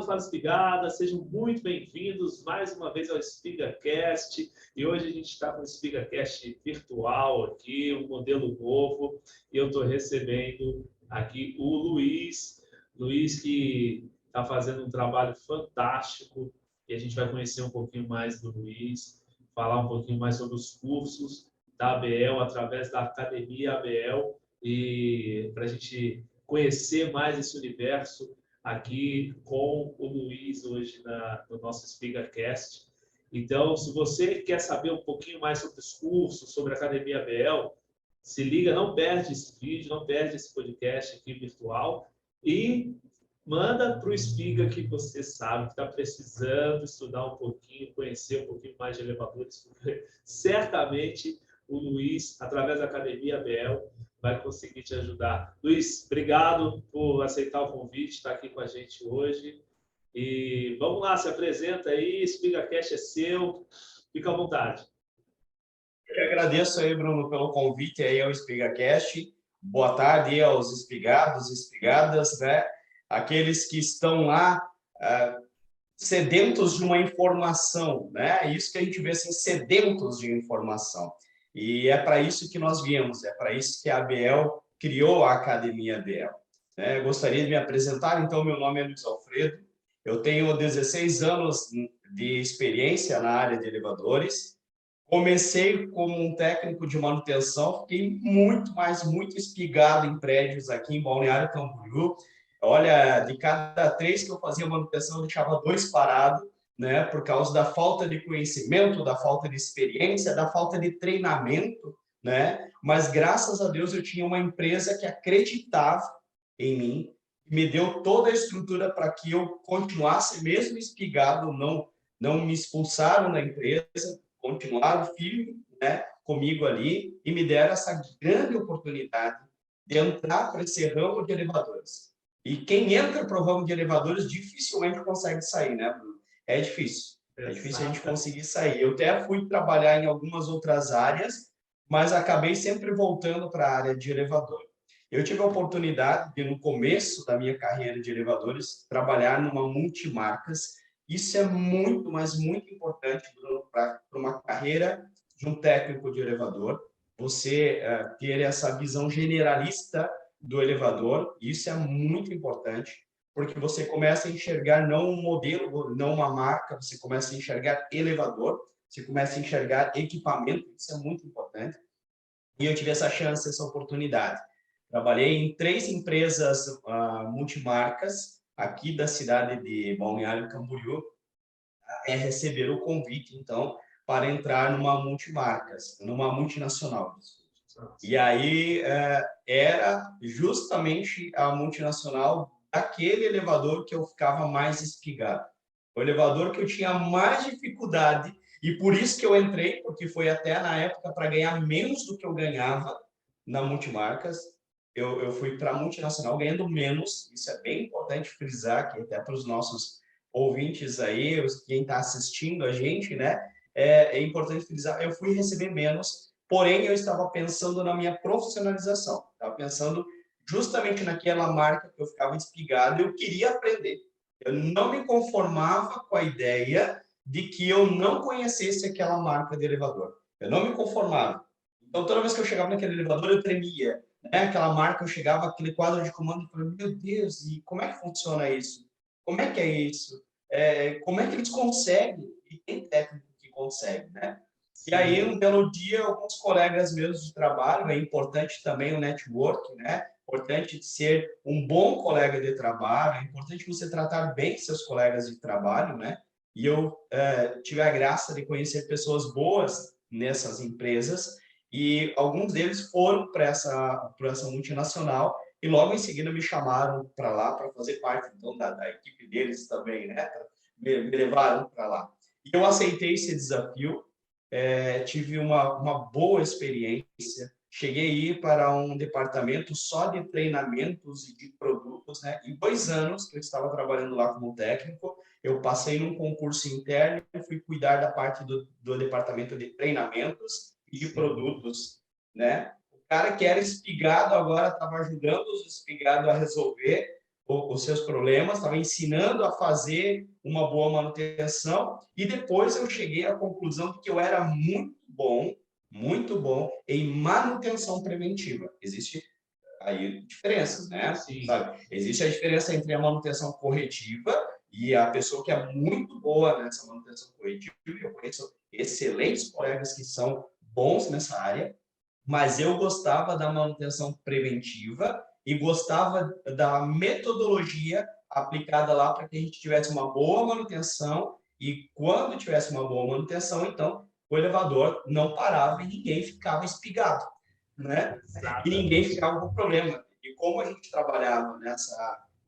fala Espigada, sejam muito bem-vindos mais uma vez ao SpigaCast. E hoje a gente está com o SpigaCast virtual aqui, um modelo novo. E eu estou recebendo aqui o Luiz que está fazendo um trabalho fantástico. E a gente vai conhecer um pouquinho mais do Luiz, falar um pouquinho mais sobre os cursos da ABL, através da Academia ABL, e para a gente conhecer mais esse universo aqui com o Luiz hoje no nosso SpigaCast. Então, se você quer saber um pouquinho mais sobre os cursos, sobre a Academia ABL, se liga, não perde esse vídeo, não perde esse podcast aqui virtual e manda para o Spiga que você sabe que está precisando estudar um pouquinho, conhecer um pouquinho mais de elevadores. Certamente o Luiz, através da Academia ABL, vai conseguir te ajudar. Luiz, obrigado por aceitar o convite, estar aqui com a gente hoje. E vamos lá, se apresenta aí, SpigaCast é seu, fica à vontade. Eu agradeço aí, Bruno, pelo convite aí ao SpigaCast. Boa tarde aí aos espigados e espigadas, né? Aqueles que estão lá sedentos de uma informação, né? Isso que a gente vê assim, sedentos de informação. E é para isso que nós viemos, é para isso que a ABL criou a Academia ABL. Né? Gostaria de me apresentar, então, meu nome é Luiz Alfredo, eu tenho 16 anos de experiência na área de elevadores, comecei como um técnico de manutenção, fiquei muito espigado em prédios aqui em Balneário Camboriú. Olha, de cada 3 que eu fazia manutenção, eu deixava 2 parados, né? Por causa da falta de conhecimento, da falta de experiência, da falta de treinamento, né? Mas graças a Deus eu tinha uma empresa que acreditava em mim, me deu toda a estrutura para que eu continuasse mesmo espigado, não me expulsaram da empresa, continuaram firme, né, comigo ali e me deram essa grande oportunidade de entrar para esse ramo de elevadores. E quem entra para o ramo de elevadores dificilmente consegue sair, né, Bruno? É difícil. É difícil a gente conseguir sair. Eu até fui trabalhar em algumas outras áreas, mas acabei sempre voltando para a área de elevador. Eu tive a oportunidade de, no começo da minha carreira de elevadores, trabalhar numa multimarcas. Isso é muito, mas muito importante para uma carreira de um técnico de elevador. Você ter essa visão generalista do elevador, isso é muito importante, porque você começa a enxergar não um modelo, não uma marca, você começa a enxergar elevador, você começa a enxergar equipamento, isso é muito importante. E eu tive essa chance, essa oportunidade. Trabalhei em 3 empresas multimarcas aqui da cidade de Balneário Camboriú, receber o convite, então, para entrar numa multimarcas, numa multinacional. E aí era justamente a multinacional daquele elevador que eu ficava mais espigado. O elevador que eu tinha mais dificuldade, e por isso que eu entrei, porque foi até na época para ganhar menos do que eu ganhava na multimarcas. Eu fui para a multinacional ganhando menos, isso é bem importante frisar, que até para os nossos ouvintes aí, quem está assistindo a gente, né? É importante frisar, eu fui receber menos, porém eu estava pensando na minha profissionalização, estava pensando justamente naquela marca que eu ficava espigado, eu queria aprender. Eu não me conformava com a ideia de que eu não conhecesse aquela marca de elevador. Eu não me conformava. Então, toda vez que eu chegava naquele elevador, eu tremia. Né? Aquela marca, eu chegava, aquele quadro de comando, e falei, meu Deus, e como é que funciona isso? Como é que é isso? Como é que eles conseguem? E tem técnico que consegue, né? E aí, um belo dia, alguns colegas meus de trabalho, é importante também o network, né? Importante ser um bom colega de trabalho, é importante você tratar bem seus colegas de trabalho, né? E eu tive a graça de conhecer pessoas boas nessas empresas e alguns deles foram para essa multinacional e logo em seguida me chamaram para lá para fazer parte então da equipe deles também, né? Me levaram para lá. E eu aceitei esse desafio, tive uma boa experiência. Cheguei a ir para um departamento só de treinamentos e de produtos, né? Em 2 anos que eu estava trabalhando lá como técnico, eu passei num concurso interno e fui cuidar da parte do departamento de treinamentos e de produtos, né? O cara que era espigado agora estava ajudando os espigados a resolver os seus problemas, estava ensinando a fazer uma boa manutenção, e depois eu cheguei à conclusão de que eu era muito bom em manutenção preventiva. Existe aí diferenças, né? Sim. Sabe? Existe a diferença entre a manutenção corretiva e a pessoa que é muito boa nessa manutenção corretiva. Eu conheço excelentes colegas que são bons nessa área, mas eu gostava da manutenção preventiva e gostava da metodologia aplicada lá para que a gente tivesse uma boa manutenção, e quando tivesse uma boa manutenção, então o elevador não parava e ninguém ficava espigado, né? E ninguém Exatamente. ficava com problema. E como a gente trabalhava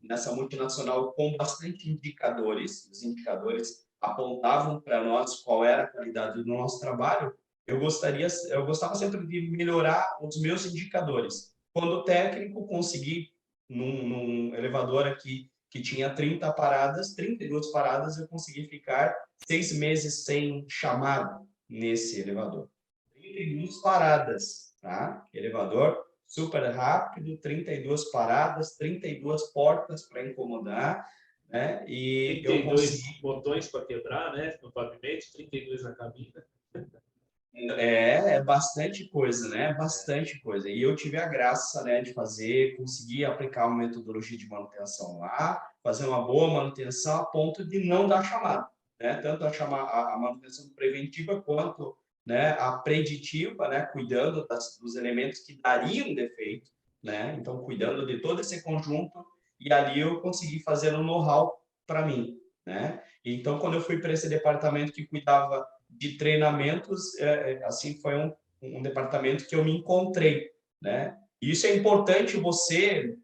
nessa multinacional com bastante indicadores, os indicadores apontavam para nós qual era a qualidade do nosso trabalho, eu gostava sempre de melhorar os meus indicadores. Quando técnico, consegui, num elevador aqui que tinha 30 paradas, 32 paradas, eu consegui ficar 6 meses sem chamado nesse elevador. 32 paradas, tá? Elevador super rápido, 32 paradas, 32 portas para incomodar, né? E eu 32 consegui. botões para quebrar, né? No pavimento, 32 na cabina. É bastante coisa, né? Bastante coisa. E eu tive a graça, né, de conseguir aplicar uma metodologia de manutenção lá, fazer uma boa manutenção a ponto de não dar chamada, né? Tanto a manutenção preventiva quanto, né, a preditiva, né, cuidando dos elementos que dariam defeito, né? Então, cuidando de todo esse conjunto, e ali eu consegui fazer um know-how para mim, né? Então, quando eu fui para esse departamento que cuidava de treinamentos, assim, foi um departamento que eu me encontrei, né? E isso é importante você,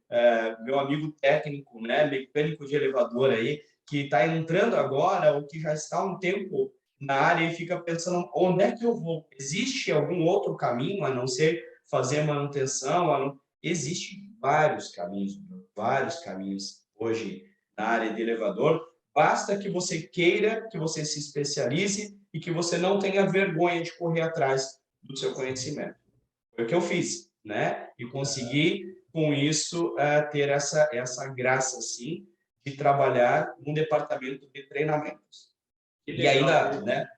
meu amigo técnico, né, mecânico de elevador aí, que está entrando agora ou que já está há um tempo na área e fica pensando, onde é que eu vou? Existe algum outro caminho a não ser fazer manutenção? Existem vários caminhos hoje na área de elevador. Basta que você queira, que você se especialize e que você não tenha vergonha de correr atrás do seu conhecimento. Foi o que eu fiz, né? E consegui, com isso, ter essa graça, assim, de trabalhar num departamento de treinamentos. Que E legal. ainda, né?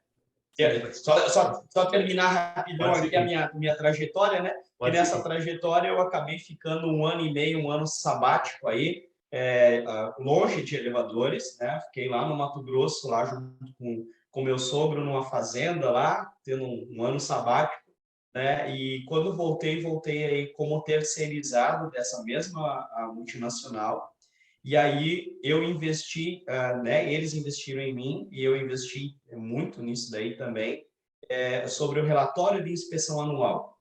Sim, pode, Só terminar rapidão pode aqui a seguir. minha trajetória, né? Que Pode nessa seguir. trajetória eu acabei ficando 1 ano e meio, 1 ano sabático aí, longe de elevadores, né? Fiquei lá no Mato Grosso, lá junto com meu sogro, numa fazenda lá, tendo um ano sabático, né? E quando voltei aí como terceirizado dessa mesma multinacional. E aí eu investi, né? Eles investiram em mim e eu investi muito nisso daí também, sobre o relatório de inspeção anual.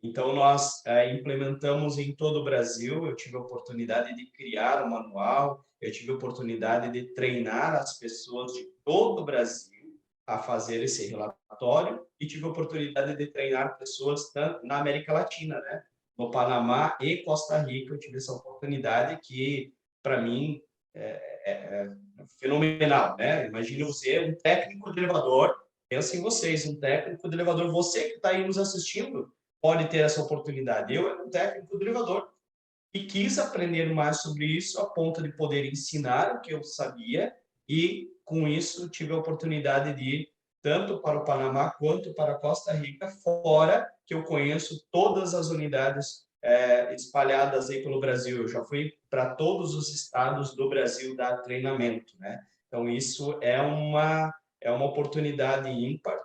Então, nós implementamos em todo o Brasil. Eu tive a oportunidade de criar o manual, eu tive a oportunidade de treinar as pessoas de todo o Brasil a fazer esse relatório, e tive a oportunidade de treinar pessoas na América Latina, né? No Panamá e Costa Rica, eu tive essa oportunidade que, para mim, é fenomenal, né? Imagine você, um técnico de elevador, pensa em vocês, um técnico de elevador, você que está aí nos assistindo, pode ter essa oportunidade. Eu era um técnico de elevador e quis aprender mais sobre isso a ponto de poder ensinar o que eu sabia, e com isso tive a oportunidade de ir tanto para o Panamá quanto para a Costa Rica, fora que eu conheço todas as unidades espalhadas aí pelo Brasil. Eu já fui para todos os estados do Brasil dar treinamento, né? Então isso é uma oportunidade ímpar,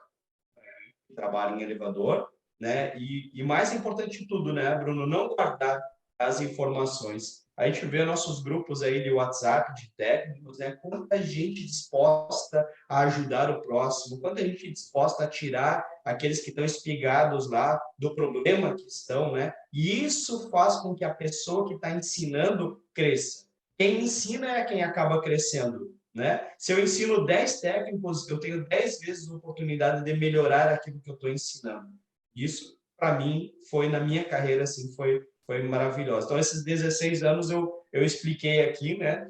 trabalho em elevador, né? E mais importante de tudo, né, Bruno, não guardar as informações. A gente vê nossos grupos aí de WhatsApp, de técnicos, né? Quanta gente disposta a ajudar o próximo, quanta gente disposta a tirar aqueles que estão espigados lá do problema que estão, né? E isso faz com que a pessoa que está ensinando cresça. Quem ensina é quem acaba crescendo, né? Se eu ensino 10 técnicos, eu tenho 10 vezes a oportunidade de melhorar aquilo que eu estou ensinando. Isso, para mim, foi na minha carreira, assim, foi maravilhoso. Então, esses 16 anos eu expliquei aqui, né,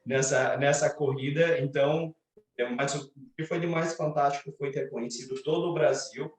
nessa corrida. Então, mas o que foi de mais fantástico foi ter conhecido todo o Brasil,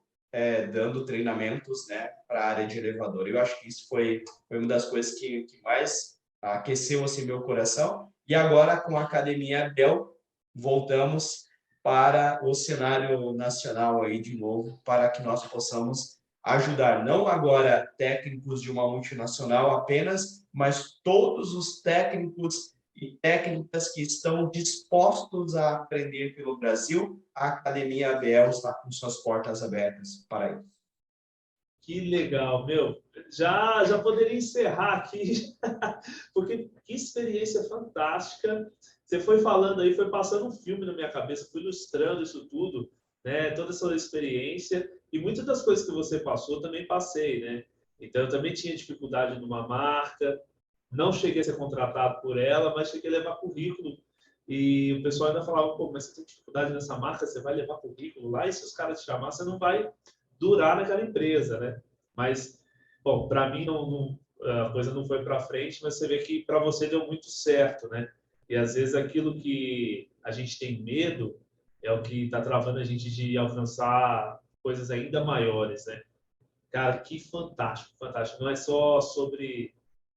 dando treinamentos, né, para a área de elevador. Eu acho que isso foi uma das coisas que mais aqueceu assim meu coração. E agora, com a Academia Abel, voltamos para o cenário nacional aí de novo, para que nós possamos ajudar, não agora técnicos de uma multinacional apenas, mas todos os técnicos e técnicas que estão dispostos a aprender pelo Brasil. A Academia Abel está com suas portas abertas para isso. Que legal, meu. Já poderia encerrar aqui, porque que experiência fantástica. Você foi falando aí, foi passando um filme na minha cabeça, foi ilustrando isso tudo, né? Toda essa experiência e muitas das coisas que você passou eu também passei, né? Então eu também tinha dificuldade numa marca, não cheguei a ser contratado por ela, mas cheguei a levar currículo e o pessoal ainda falava, pô, mas você tem dificuldade nessa marca, você vai levar currículo lá e se os caras te chamar, você não vai durar naquela empresa, né? Mas, bom, para mim a coisa não foi para frente, mas você vê que para você deu muito certo, né? E às vezes aquilo que a gente tem medo é o que está travando a gente de alcançar coisas ainda maiores, né? Cara, que fantástico, fantástico. Não é só sobre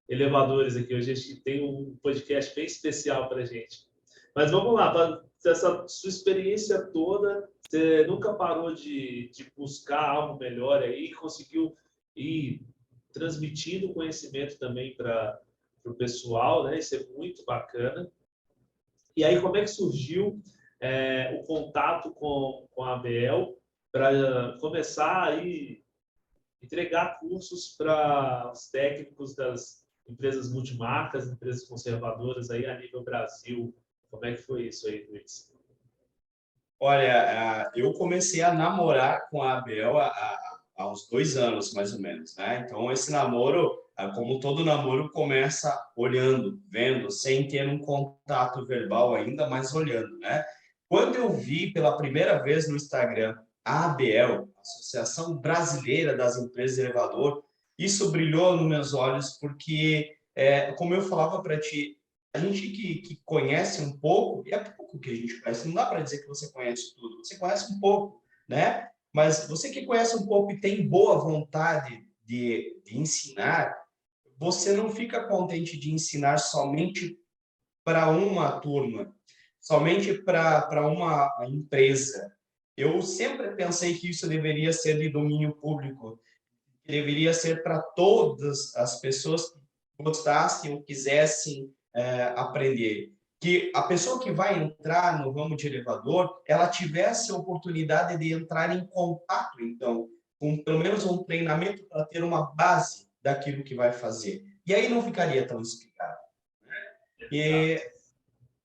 elevadores aqui. Hoje a gente tem um podcast bem especial para a gente. Mas vamos lá, essa sua experiência toda, você nunca parou de buscar algo melhor aí, conseguiu ir transmitindo conhecimento também para o pessoal, né? Isso é muito bacana. E aí, como é que surgiu o contato com a ABL para começar aí entregar cursos para os técnicos das empresas multimarcas, empresas conservadoras aí a nível Brasil? Como é que foi isso aí, Luiz? Olha, eu comecei a namorar com a Abel há uns 2 anos, mais ou menos, né? Então, esse namoro, como todo namoro, começa olhando, vendo, sem ter um contato verbal ainda, mas olhando, né? Quando eu vi pela primeira vez no Instagram a ABEL, Associação Brasileira das Empresas de Elevador, isso brilhou nos meus olhos, porque, como eu falava para ti, a gente que conhece um pouco, e é pouco que a gente conhece, não dá para dizer que você conhece tudo, você conhece um pouco, né? Mas você que conhece um pouco e tem boa vontade de ensinar, você não fica contente de ensinar somente para uma turma, somente para uma empresa. Eu sempre pensei que isso deveria ser de domínio público, que deveria ser para todas as pessoas que gostassem ou quisessem aprender. Que a pessoa que vai entrar no ramo de elevador, ela tivesse a oportunidade de entrar em contato, então, com pelo menos um treinamento para ter uma base daquilo que vai fazer. E aí não ficaria tão explicado. E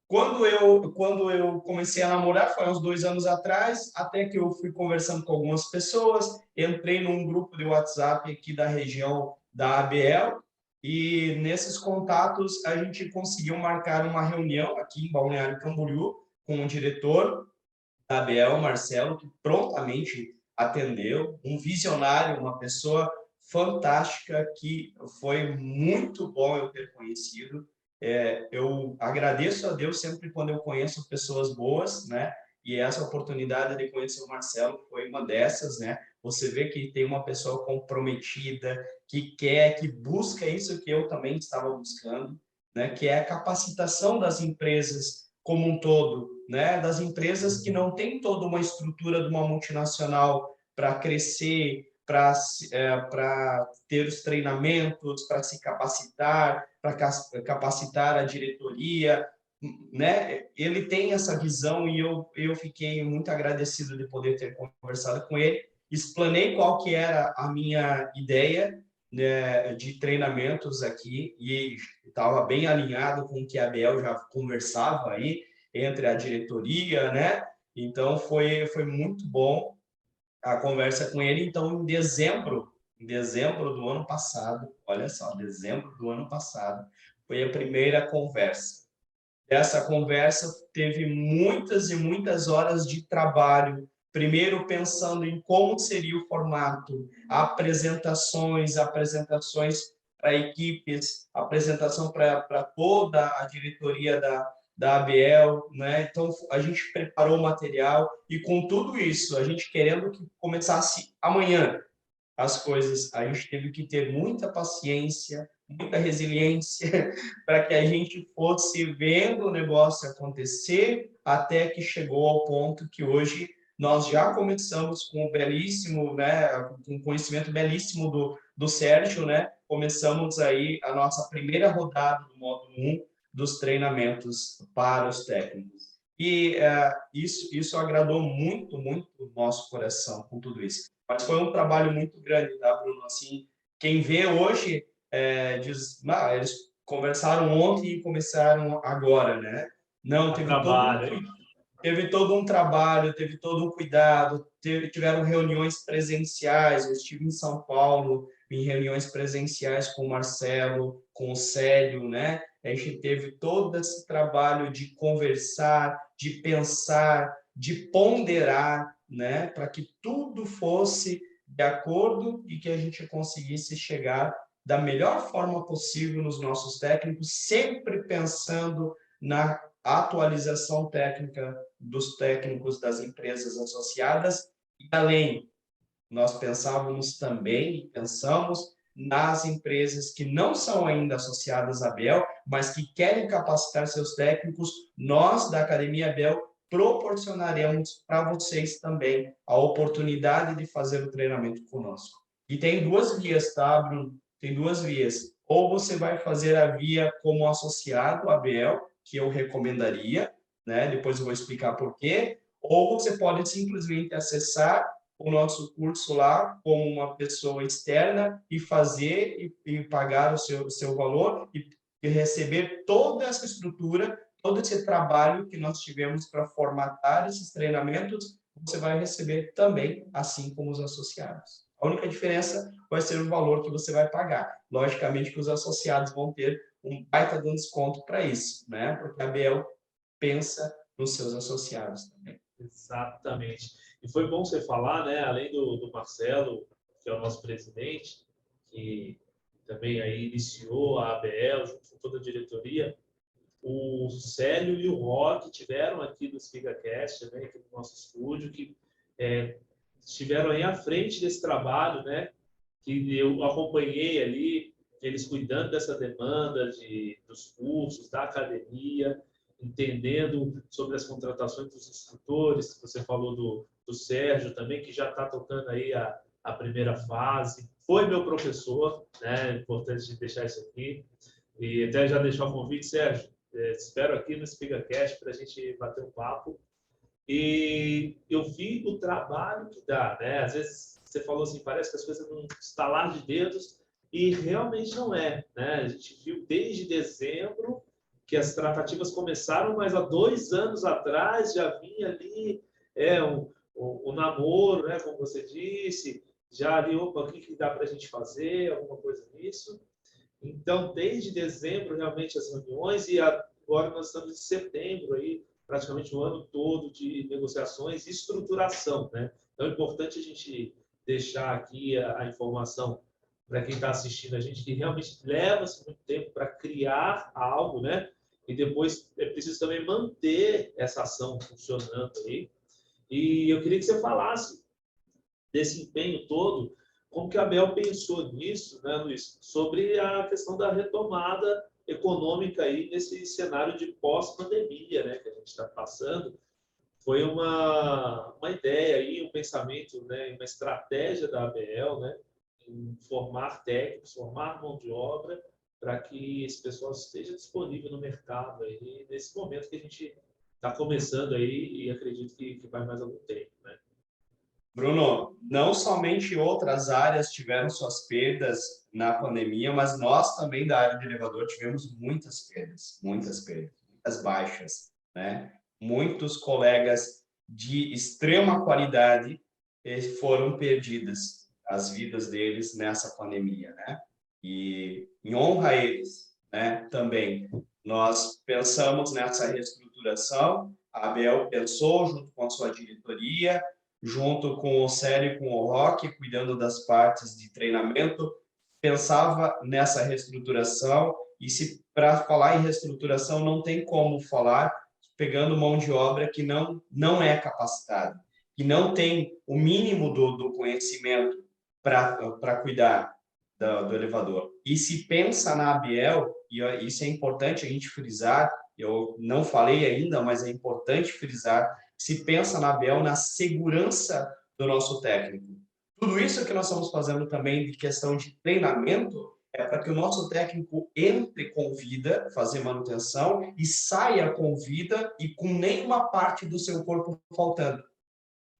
quando eu comecei a namorar, foi uns 2 anos atrás, até que eu fui conversando com algumas pessoas, entrei num grupo de WhatsApp aqui da região da ABL, e nesses contatos a gente conseguiu marcar uma reunião aqui em Balneário Camboriú com o diretor da ABL, Marcelo, que prontamente atendeu, um visionário, uma pessoa fantástica que foi muito bom eu ter conhecido. Eu agradeço a Deus sempre quando eu conheço pessoas boas, né? E essa oportunidade de conhecer o Marcelo foi uma dessas, né? Você vê que tem uma pessoa comprometida, que quer, que busca isso que eu também estava buscando, né? Que é a capacitação das empresas como um todo, né? Das empresas que não têm toda uma estrutura de uma multinacional para crescer, para ter os treinamentos, para se capacitar, para capacitar a diretoria, né? Ele tem essa visão e eu fiquei muito agradecido de poder ter conversado com ele. Explanei qual que era a minha ideia, né, de treinamentos aqui e estava bem alinhado com o que a Bel já conversava aí entre a diretoria, né? Então foi muito bom a conversa com ele. Então, em dezembro do ano passado, olha só, dezembro do ano passado, foi a primeira conversa. Essa conversa teve muitas e muitas horas de trabalho, primeiro pensando em como seria o formato, apresentações para equipes, apresentação para toda a diretoria da ABL, né? Então, a gente preparou o material e com tudo isso, a gente querendo que começasse amanhã as coisas, a gente teve que ter muita paciência, muita resiliência, para que a gente fosse vendo o negócio acontecer, até que chegou ao ponto que hoje nós já começamos com o belíssimo, né, com o conhecimento belíssimo do Sérgio, né, começamos aí a nossa primeira rodada do módulo 1 dos treinamentos para os técnicos. E isso agradou muito, muito o nosso coração com tudo isso. Mas foi um trabalho muito grande, tá, Bruno? Assim, quem vê hoje diz, eles conversaram ontem e começaram agora, né? Não, A trabalho, hein? teve todo um trabalho, teve todo um cuidado, tiveram reuniões presenciais. Eu estive em São Paulo, em reuniões presenciais com o Marcelo, com o Célio, né? A gente teve todo esse trabalho de conversar, de pensar, de ponderar, né? Para que tudo fosse de acordo e que a gente conseguisse chegar da melhor forma possível nos nossos técnicos, sempre pensando na atualização técnica dos técnicos das empresas associadas. E além, nós pensávamos também e pensamos nas empresas que não são ainda associadas à ABEL, mas que querem capacitar seus técnicos. Nós, da Academia ABEL, proporcionaremos para vocês também a oportunidade de fazer o treinamento conosco. E tem duas vias, tá, Bruno? Tem duas vias. Ou você vai fazer a via como associado à ABEL, que eu recomendaria, né? Depois eu vou explicar por quê. Ou você pode simplesmente acessar o nosso curso lá como uma pessoa externa e fazer e pagar o seu valor e receber toda essa estrutura, todo esse trabalho que nós tivemos para formatar esses treinamentos, você vai receber também, assim como os associados. A única diferença vai ser o valor que você vai pagar. Logicamente que os associados vão ter um baita de um desconto para isso, né? Porque a ABEL pensa nos seus associados também. Exatamente. E foi bom você falar, né? Além do Marcelo, que é o nosso presidente, que também aí iniciou a ABL junto com toda a diretoria, o Célio e o Rock tiveram aqui do SpigaCast, né, aqui no nosso estúdio, que estiveram aí à frente desse trabalho, né? Que eu acompanhei ali, eles cuidando dessa demanda dos cursos, da academia, entendendo sobre as contratações dos instrutores, que você falou do Sérgio também, que já está tocando aí a primeira fase. Foi meu professor, né? É importante deixar isso aqui. E até já deixar o convite, Sérgio. Espero aqui no SpigaCast para a gente bater um papo. E eu vi o trabalho que dá, né? Às vezes você falou assim, parece que as coisas não estalar de dedos, e realmente não é, né? A gente viu desde dezembro que as tratativas começaram, mas há 2 anos atrás já vinha ali o namoro, né? Como você disse, já ali, opa, o que dá para a gente fazer, alguma coisa nisso. Então, desde dezembro, realmente, as reuniões, e agora nós estamos em setembro, aí, praticamente o ano todo de negociações e estruturação, né? Então, é importante a gente deixar aqui a informação para quem está assistindo a gente, que realmente leva-se muito tempo para criar algo, né? E depois é preciso também manter essa ação funcionando aí. E eu queria que você falasse desse empenho todo, como que a Bel pensou nisso, né, Luiz, sobre a questão da retomada econômica aí nesse cenário de pós-pandemia, né, que a gente está passando. Foi uma ideia aí, um pensamento, né, uma estratégia da ABL, né, em formar técnicos, formar mão de obra para que esse pessoal esteja disponível no mercado aí nesse momento que a gente está começando aí, e acredito que vai mais algum tempo, né? Bruno, não somente outras áreas tiveram suas perdas na pandemia, mas nós também da área de elevador tivemos muitas perdas, muitas baixas, né? Muitos colegas de extrema qualidade foram perdidas as vidas deles nessa pandemia, né? E em honra a eles, né? Também nós pensamos nessa reestruturação. A Abel pensou junto com a sua diretoria, junto com o Célio e com o Rock, cuidando das partes de treinamento, pensava nessa reestruturação. E se para falar em reestruturação não tem como falar pegando mão de obra que não é capacitada, que não tem o mínimo do conhecimento para cuidar do elevador. e se pensa na ABL, e isso é importante a gente frisar, eu não falei ainda, mas é importante frisar, se pensa na ABL na segurança do nosso técnico. Tudo isso que nós estamos fazendo também de questão de treinamento é para que o nosso técnico entre com vida, fazer manutenção, e saia com vida e com nenhuma parte do seu corpo faltando.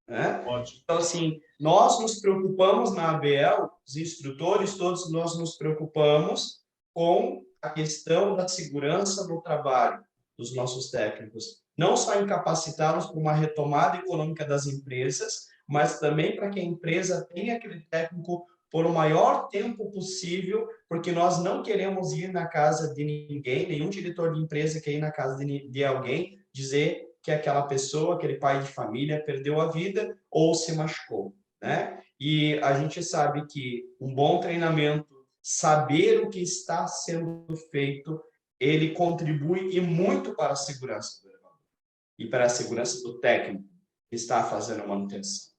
Né? Ótimo. Então, assim, nós nos preocupamos na ABL, os instrutores todos, nós nos preocupamos com a questão da segurança no trabalho dos nossos técnicos. Não só em capacitá-los para uma retomada econômica das empresas, mas também para que a empresa tenha aquele técnico por o maior tempo possível, porque nós não queremos ir na casa de ninguém, nenhum diretor de empresa quer ir na casa de alguém dizer que aquela pessoa, aquele pai de família, perdeu a vida ou se machucou, né? E a gente sabe que um bom treinamento, saber o que está sendo feito, ele contribui e muito para a segurança do elevador e para a segurança do técnico que está fazendo a manutenção.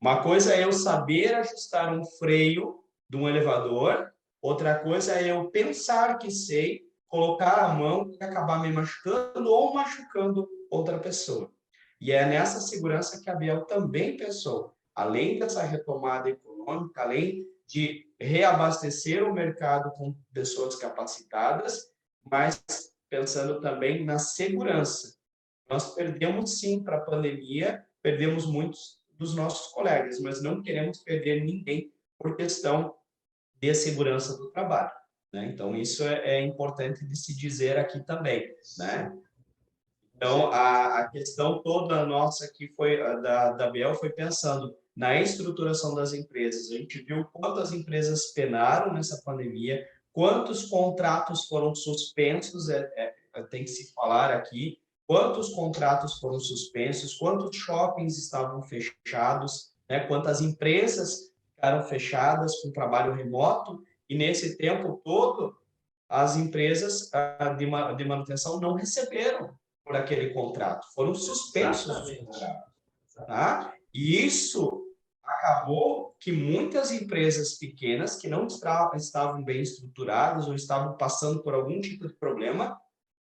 Uma coisa é eu saber ajustar um freio de um elevador, outra coisa é eu pensar que sei, colocar a mão e acabar me machucando ou machucando outra pessoa. E é nessa segurança que a Biel também pensou, além dessa retomada econômica, além de reabastecer o mercado com pessoas capacitadas, mas pensando também na segurança. Nós perdemos sim para a pandemia, perdemos muitos dos nossos colegas, mas não queremos perder ninguém por questão de segurança do trabalho, né? Então, isso é importante de se dizer aqui também, né? Então, a questão toda nossa aqui foi, da Biel foi pensando na estruturação das empresas. A gente viu quantas empresas penaram nessa pandemia, quantos contratos foram suspensos, tem que se falar aqui, quantos contratos foram suspensos, quantos shoppings estavam fechados, né? Quantas empresas ficaram fechadas com trabalho remoto, e nesse tempo todo, as empresas de manutenção não receberam por aquele contrato, foram suspensos os contratos. Tá? E isso acabou que muitas empresas pequenas que não estavam bem estruturadas ou estavam passando por algum tipo de problema,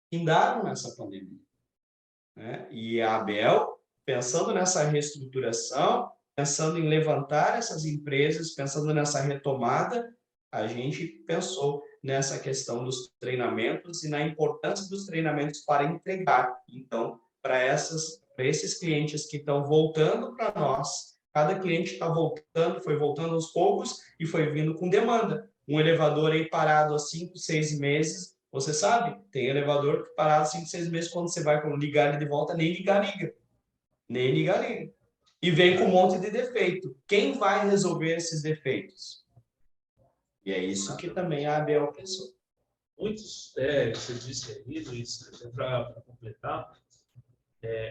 findaram nessa pandemia. Né? E a Abel, pensando nessa reestruturação, pensando em levantar essas empresas, pensando nessa retomada, a gente pensou nessa questão dos treinamentos e na importância dos treinamentos para entregar. Então, para esses clientes que estão voltando para nós, cada cliente está voltando, foi voltando aos poucos e foi vindo com demanda. Um elevador aí parado há 5, 6 meses, você sabe, tem elevador que parado 5, 6 meses, quando você vai ligar ele de volta, nem liga. Nem liga. E vem com um monte de defeito. Quem vai resolver esses defeitos? E é isso que também a ABL pensou. Muitos, você disse aí, Luiz, para completar,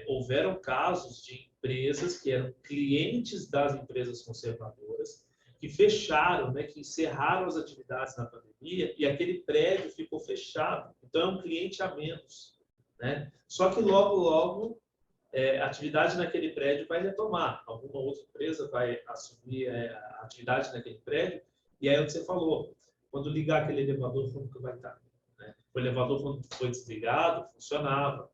houveram casos de empresas que eram clientes das empresas conservadoras, que fecharam, né, que encerraram as atividades na pandemia e aquele prédio ficou fechado. Então, é um cliente a menos. Né? Só que logo, a atividade naquele prédio vai retomar. Alguma outra empresa vai assumir a atividade naquele prédio. E aí é o que você falou. Quando ligar aquele elevador, como que vai estar? Né? O elevador, quando foi desligado, funcionava.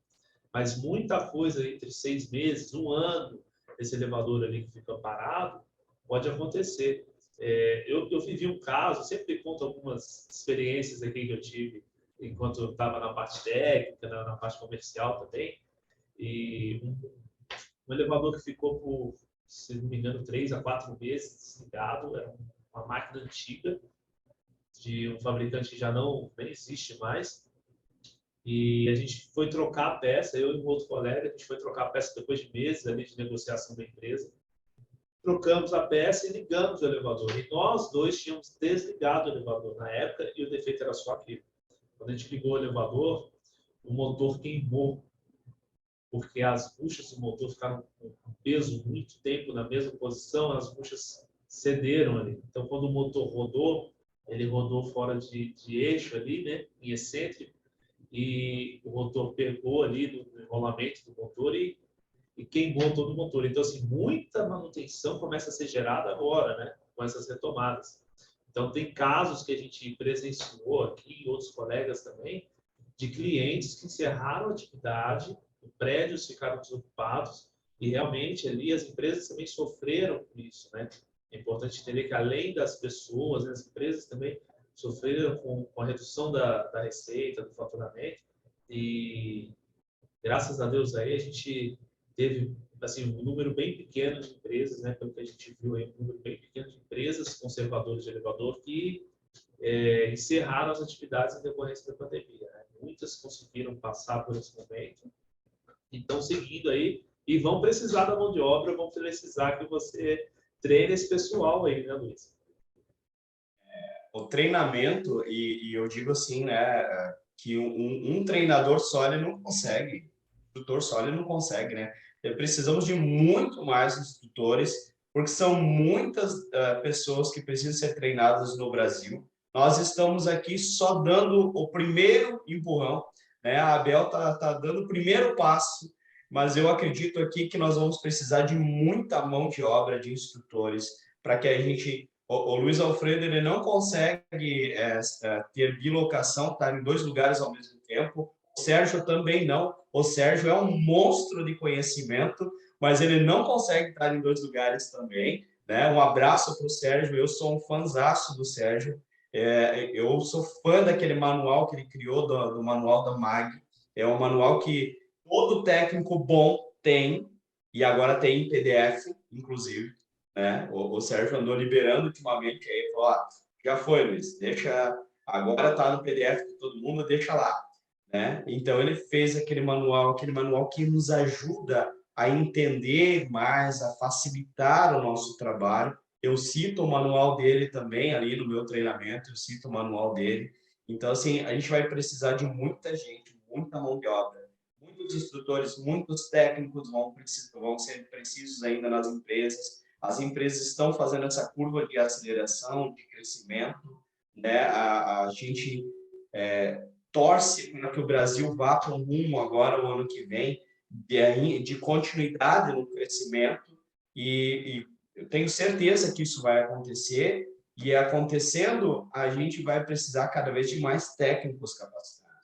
Mas muita coisa entre 6 meses, 1 ano, esse elevador ali que fica parado, pode acontecer. Eu vivi um caso, sempre conto algumas experiências aqui que eu tive enquanto eu estava na parte técnica, na parte comercial também, e um elevador que ficou por, se não me engano, 3 a 4 meses desligado, era uma máquina antiga, de um fabricante que já nem existe mais, e a gente foi trocar a peça, eu e um outro colega, a gente foi trocar a peça depois de meses ali de negociação da empresa. Trocamos a peça e ligamos o elevador. E nós dois tínhamos desligado o elevador na época e o defeito era só aquilo. Quando a gente ligou o elevador, o motor queimou, porque as buchas do motor ficaram com peso muito tempo na mesma posição, as buchas cederam ali. Então, quando o motor rodou, ele rodou fora de eixo ali, né, em excêntrico, e o motor pegou ali no enrolamento do motor e queimou todo o motor. Então, assim, muita manutenção começa a ser gerada agora, né, com essas retomadas. Então, tem casos que a gente presenciou aqui, outros colegas também, de clientes que encerraram a atividade, prédios ficaram desocupados, e realmente ali as empresas também sofreram com isso, né? É importante entender que além das pessoas, né, as empresas também sofreram com a redução da receita, do faturamento, e graças a Deus aí a gente teve assim um número bem pequeno de empresas, né, pelo que a gente viu aí, um número bem pequeno de empresas conservadoras de elevador que encerraram as atividades em decorrência da pandemia, né? Muitas conseguiram passar por esse momento e estão seguindo aí e vão precisar da mão de obra, vão precisar que você treine esse pessoal aí, né, Luiz? O treinamento, e eu digo assim, né, que um treinador só ele não consegue, um instrutor só ele não consegue, né? Precisamos de muito mais instrutores, porque são muitas pessoas que precisam ser treinadas no Brasil. Nós estamos aqui só dando o primeiro empurrão, né? A Abel tá dando o primeiro passo, mas eu acredito aqui que nós vamos precisar de muita mão de obra de instrutores para que a gente o Luiz Alfredo ele não consegue ter bilocação, estar em dois lugares ao mesmo tempo. O Sérgio também não. O Sérgio é um monstro de conhecimento, mas ele não consegue estar em dois lugares também. Né? Um abraço para o Sérgio. Eu sou um fãzaço do Sérgio. Eu sou fã daquele manual que ele criou, do manual da MAG. É um manual que todo técnico bom tem, e agora tem em PDF, inclusive. Né? O Sérgio andou liberando ultimamente, aí falou, já foi, Luiz, deixa, agora está no PDF de todo mundo, deixa lá. Né? Então, ele fez aquele manual que nos ajuda a entender mais, a facilitar o nosso trabalho. Eu cito o manual dele também ali no meu treinamento, eu cito o manual dele. Então, assim, a gente vai precisar de muita gente, muita mão de obra. Muitos instrutores, muitos técnicos vão ser precisos ainda nas empresas. As empresas estão fazendo essa curva de aceleração, de crescimento, né? A gente torce para que o Brasil vá para um rumo agora, o ano que vem, de continuidade no crescimento, e eu tenho certeza que isso vai acontecer, e acontecendo, a gente vai precisar cada vez de mais técnicos capacitados.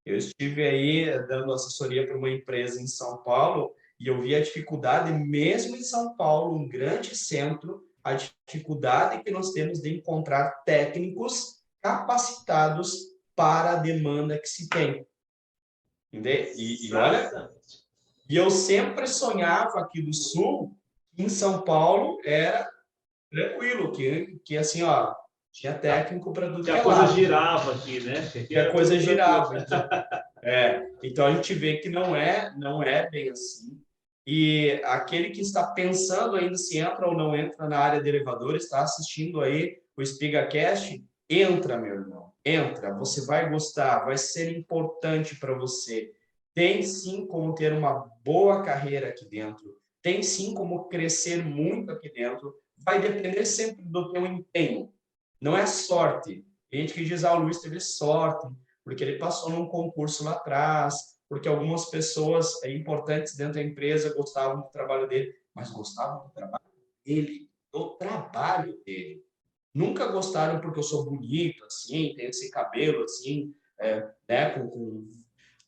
Eu estive aí dando assessoria para uma empresa em São Paulo, e eu vi a dificuldade, mesmo em São Paulo, um grande centro, a dificuldade que nós temos de encontrar técnicos capacitados para a demanda que se tem. Entendeu? E olha, e eu sempre sonhava aqui do Sul, em São Paulo era tranquilo, que assim, ó, tinha técnico para tudo que a coisa girava aqui, né? Que a coisa girava. Então a gente vê que não é bem assim. E aquele que está pensando ainda se entra ou não entra na área de elevador, está assistindo aí o SpigaCast, entra, meu irmão, entra. Você vai gostar, vai ser importante para você. Tem sim como ter uma boa carreira aqui dentro. Tem sim como crescer muito aqui dentro. Vai depender sempre do teu empenho. Não é sorte. Tem gente que diz, o Luiz teve sorte, porque ele passou num concurso lá atrás, porque algumas pessoas importantes dentro da empresa gostavam do trabalho dele, mas gostavam do trabalho dele, do trabalho dele. Nunca gostaram porque eu sou bonito, assim, tenho esse cabelo, assim, né, com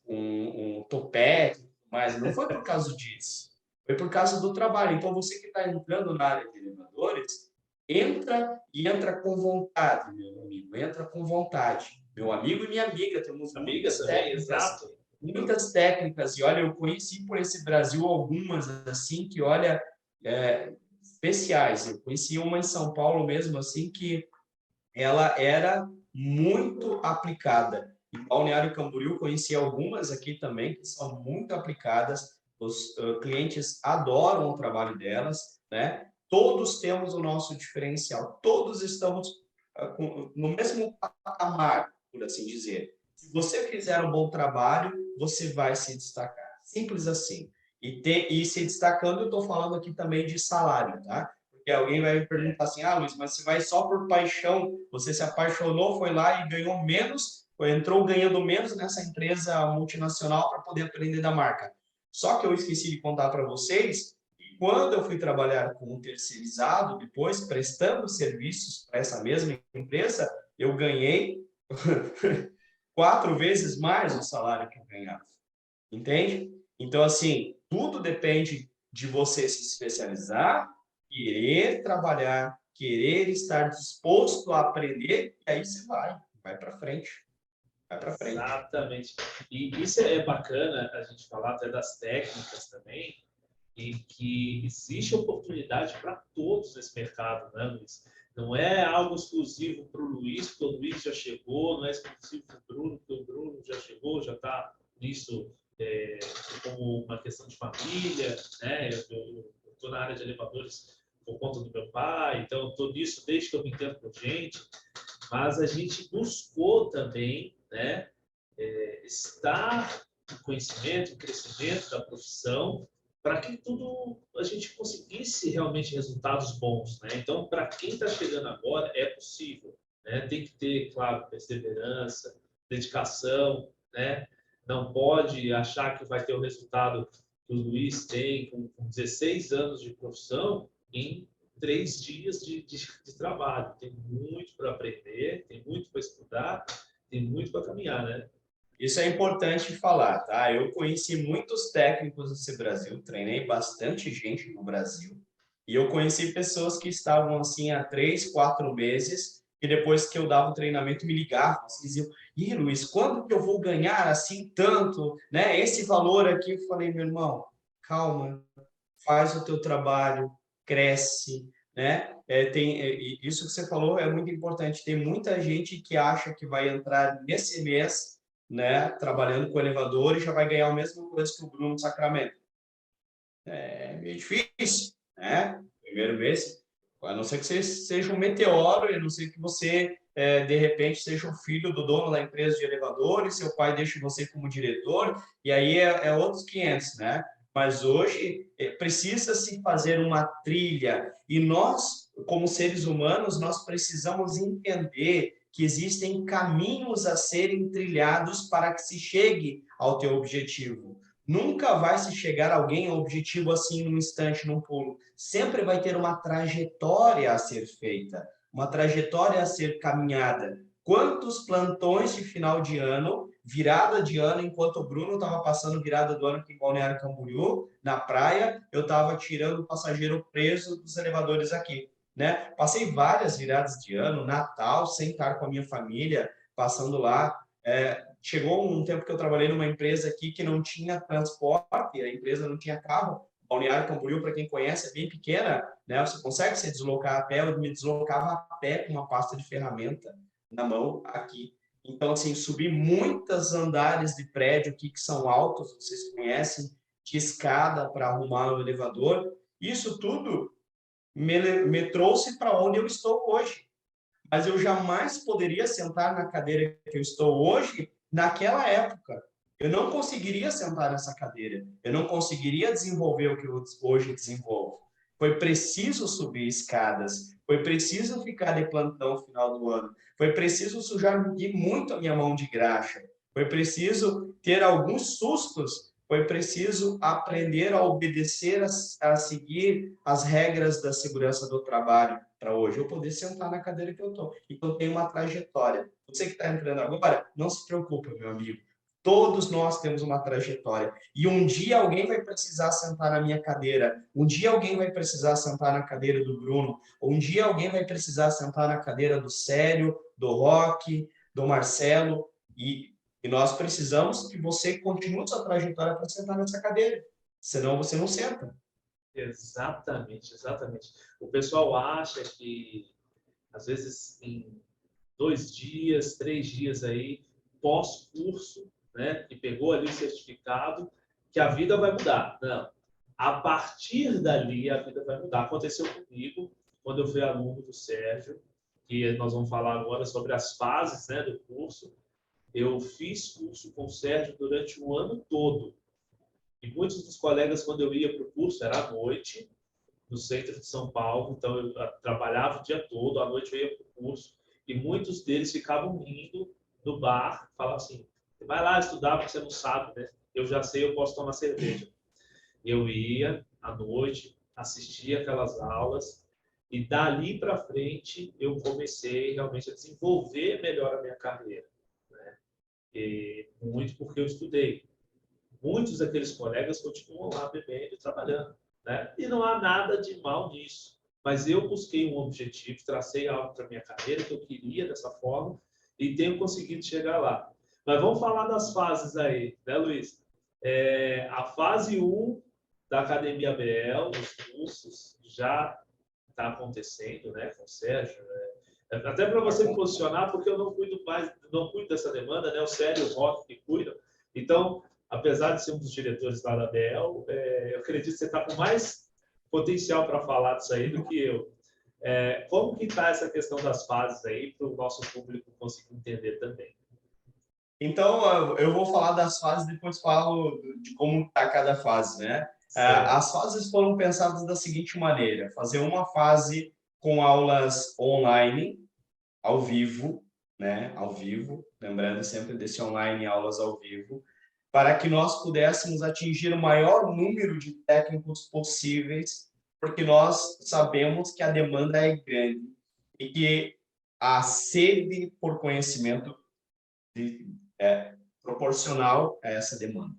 um topete, mas não foi por causa disso. Foi por causa do trabalho. Então, você que está entrando na área de elevadores, entra com vontade, meu amigo, entra com vontade. Meu amigo e minha amiga, temos amigas também, exato. Muitas técnicas, e olha, eu conheci por esse Brasil algumas, assim, que olha, especiais. Eu conheci uma em São Paulo mesmo, assim, que ela era muito aplicada. Em Balneário Camboriú, conheci algumas aqui também, que são muito aplicadas, os clientes adoram o trabalho delas, né? Todos temos o nosso diferencial, todos estamos no mesmo patamar, por assim dizer. Se você fizer um bom trabalho, você vai se destacar. Simples assim. E se destacando, eu estou falando aqui também de salário, tá? Porque alguém vai me perguntar assim, Luiz, mas você vai só por paixão, você se apaixonou, foi lá e ganhou menos, ou entrou ganhando menos nessa empresa multinacional para poder aprender da marca. Só que eu esqueci de contar para vocês, quando eu fui trabalhar com um terceirizado, depois prestando serviços para essa mesma empresa, eu ganhei 4 vezes mais o salário que eu ganhava. Entende? Então, assim, tudo depende de você se especializar, querer trabalhar, querer estar disposto a aprender, e aí você vai para frente. Vai para frente. Exatamente. E isso é bacana a gente falar até das técnicas também, e que existe oportunidade para todos nesse mercado, né, Luiz? Não é algo exclusivo para o Luiz, porque o Luiz já chegou, não é exclusivo para o Bruno, porque o Bruno já chegou, já está nisso como uma questão de família, né? Eu estou na área de elevadores por conta do meu pai, então estou nisso desde que eu me entendo por gente, mas a gente buscou também, né, estar em conhecimento, em crescimento da profissão, para que tudo a gente conseguisse realmente resultados bons, né? Então, para quem está chegando agora, é possível, né? Tem que ter, claro, perseverança, dedicação, né? Não pode achar que vai ter o resultado que o Luiz tem com 16 anos de profissão em 3 dias de trabalho. Tem muito para aprender, tem muito para estudar, tem muito para caminhar, né? Isso é importante falar, tá? Eu conheci muitos técnicos nesse Brasil, treinei bastante gente no Brasil, e eu conheci pessoas que estavam assim há 3, 4 meses, e depois que eu dava o treinamento me ligavam, assim, diziam: "Ih, Luiz, quando que eu vou ganhar assim tanto, né? Esse valor aqui". Eu falei: "Meu irmão, calma, faz o teu trabalho, cresce, né? Isso que você falou é muito importante. Tem muita gente que acha que vai entrar nesse mês, né, trabalhando com elevador e já vai ganhar a mesma coisa que o Bruno do Sacramento. É meio difícil, né? Primeiro mês, a não ser que você seja um meteoro, a não ser que você, de repente, seja o filho do dono da empresa de elevadores, seu pai deixe você como diretor, e aí é outros 500, né? Mas hoje precisa-se fazer uma trilha, e nós, como seres humanos, nós precisamos entender que existem caminhos a serem trilhados para que se chegue ao teu objetivo. Nunca vai se chegar alguém ao objetivo assim num instante, num pulo. Sempre vai ter uma trajetória a ser feita, uma trajetória a ser caminhada. Quantos plantões de final de ano, virada de ano, enquanto o Bruno estava passando virada do ano aqui em Balneário Camboriú, na praia, eu estava tirando o passageiro preso dos elevadores aqui, né? Passei várias viradas de ano, Natal, sem estar com a minha família, passando lá. Chegou um tempo que eu trabalhei numa empresa aqui que não tinha transporte, a empresa não tinha carro. Balneário Camboriú, para quem conhece, é bem pequena, né? Você consegue se deslocar a pé, eu me deslocava a pé com uma pasta de ferramenta na mão aqui. Então, assim, subi muitos andares de prédio aqui que são altos, vocês conhecem, de escada para arrumar o elevador. Isso tudo me trouxe para onde eu estou hoje. Mas eu jamais poderia sentar na cadeira que eu estou hoje naquela época. Eu não conseguiria sentar nessa cadeira. Eu não conseguiria desenvolver o que eu hoje desenvolvo. Foi preciso subir escadas. Foi preciso ficar de plantão no final do ano. Foi preciso sujar muito a minha mão de graxa. Foi preciso ter alguns sustos. Foi preciso aprender a obedecer, a seguir as regras da segurança do trabalho para hoje eu poder sentar na cadeira que eu estou. Então, tem uma trajetória. Você que está entrando agora, não se preocupe, meu amigo. Todos nós temos uma trajetória. E um dia alguém vai precisar sentar na minha cadeira. Um dia alguém vai precisar sentar na cadeira do Bruno. Um dia alguém vai precisar sentar na cadeira do Célio, do Roque, do Marcelo. E nós precisamos que você continue sua trajetória para sentar nessa cadeira. Senão você não senta. Exatamente, exatamente. O pessoal acha que, às vezes, em 2 dias, 3 dias aí, pós-curso, né, e pegou ali o certificado, que a vida vai mudar. Não. A partir dali, a vida vai mudar. Aconteceu comigo, quando eu fui aluno do Sérgio, que nós vamos falar agora sobre as fases, né, do curso. Eu fiz curso com o Sérgio durante o ano todo. E muitos dos colegas, quando eu ia para o curso, era à noite, no centro de São Paulo, então eu trabalhava o dia todo, à noite eu ia para o curso, e muitos deles ficavam rindo no bar, falavam assim: vai lá estudar porque você não sabe, né? Eu já sei, eu posso tomar cerveja. Eu ia à noite, assisti aquelas aulas e dali para frente eu comecei realmente a desenvolver melhor a minha carreira, né? E muito porque eu estudei. Muitos daqueles colegas continuam lá bebendo e trabalhando, né? E não há nada de mal nisso. Mas eu busquei um objetivo, tracei algo para minha carreira que eu queria dessa forma e tenho conseguido chegar lá. Mas vamos falar das fases aí, né, Luiz? A fase 1 da Academia BL, os cursos, já está acontecendo, né, com o Sérgio. Até para você me posicionar, porque eu não cuido mais, não cuido dessa demanda, né? O Sérgio e o Rock que cuidam. Então, apesar de ser um dos diretores lá da BL, eu acredito que você está com mais potencial para falar disso aí do que eu. Como que está essa questão das fases aí para o nosso público conseguir entender também? Então, eu vou falar das fases, depois falo de como está cada fase, né? As fases foram pensadas da seguinte maneira: fazer uma fase com aulas online, ao vivo, né? Ao vivo, lembrando sempre desse online, aulas ao vivo, para que nós pudéssemos atingir o maior número de técnicos possíveis, porque nós sabemos que a demanda é grande e que a sede por conhecimento é proporcional a essa demanda.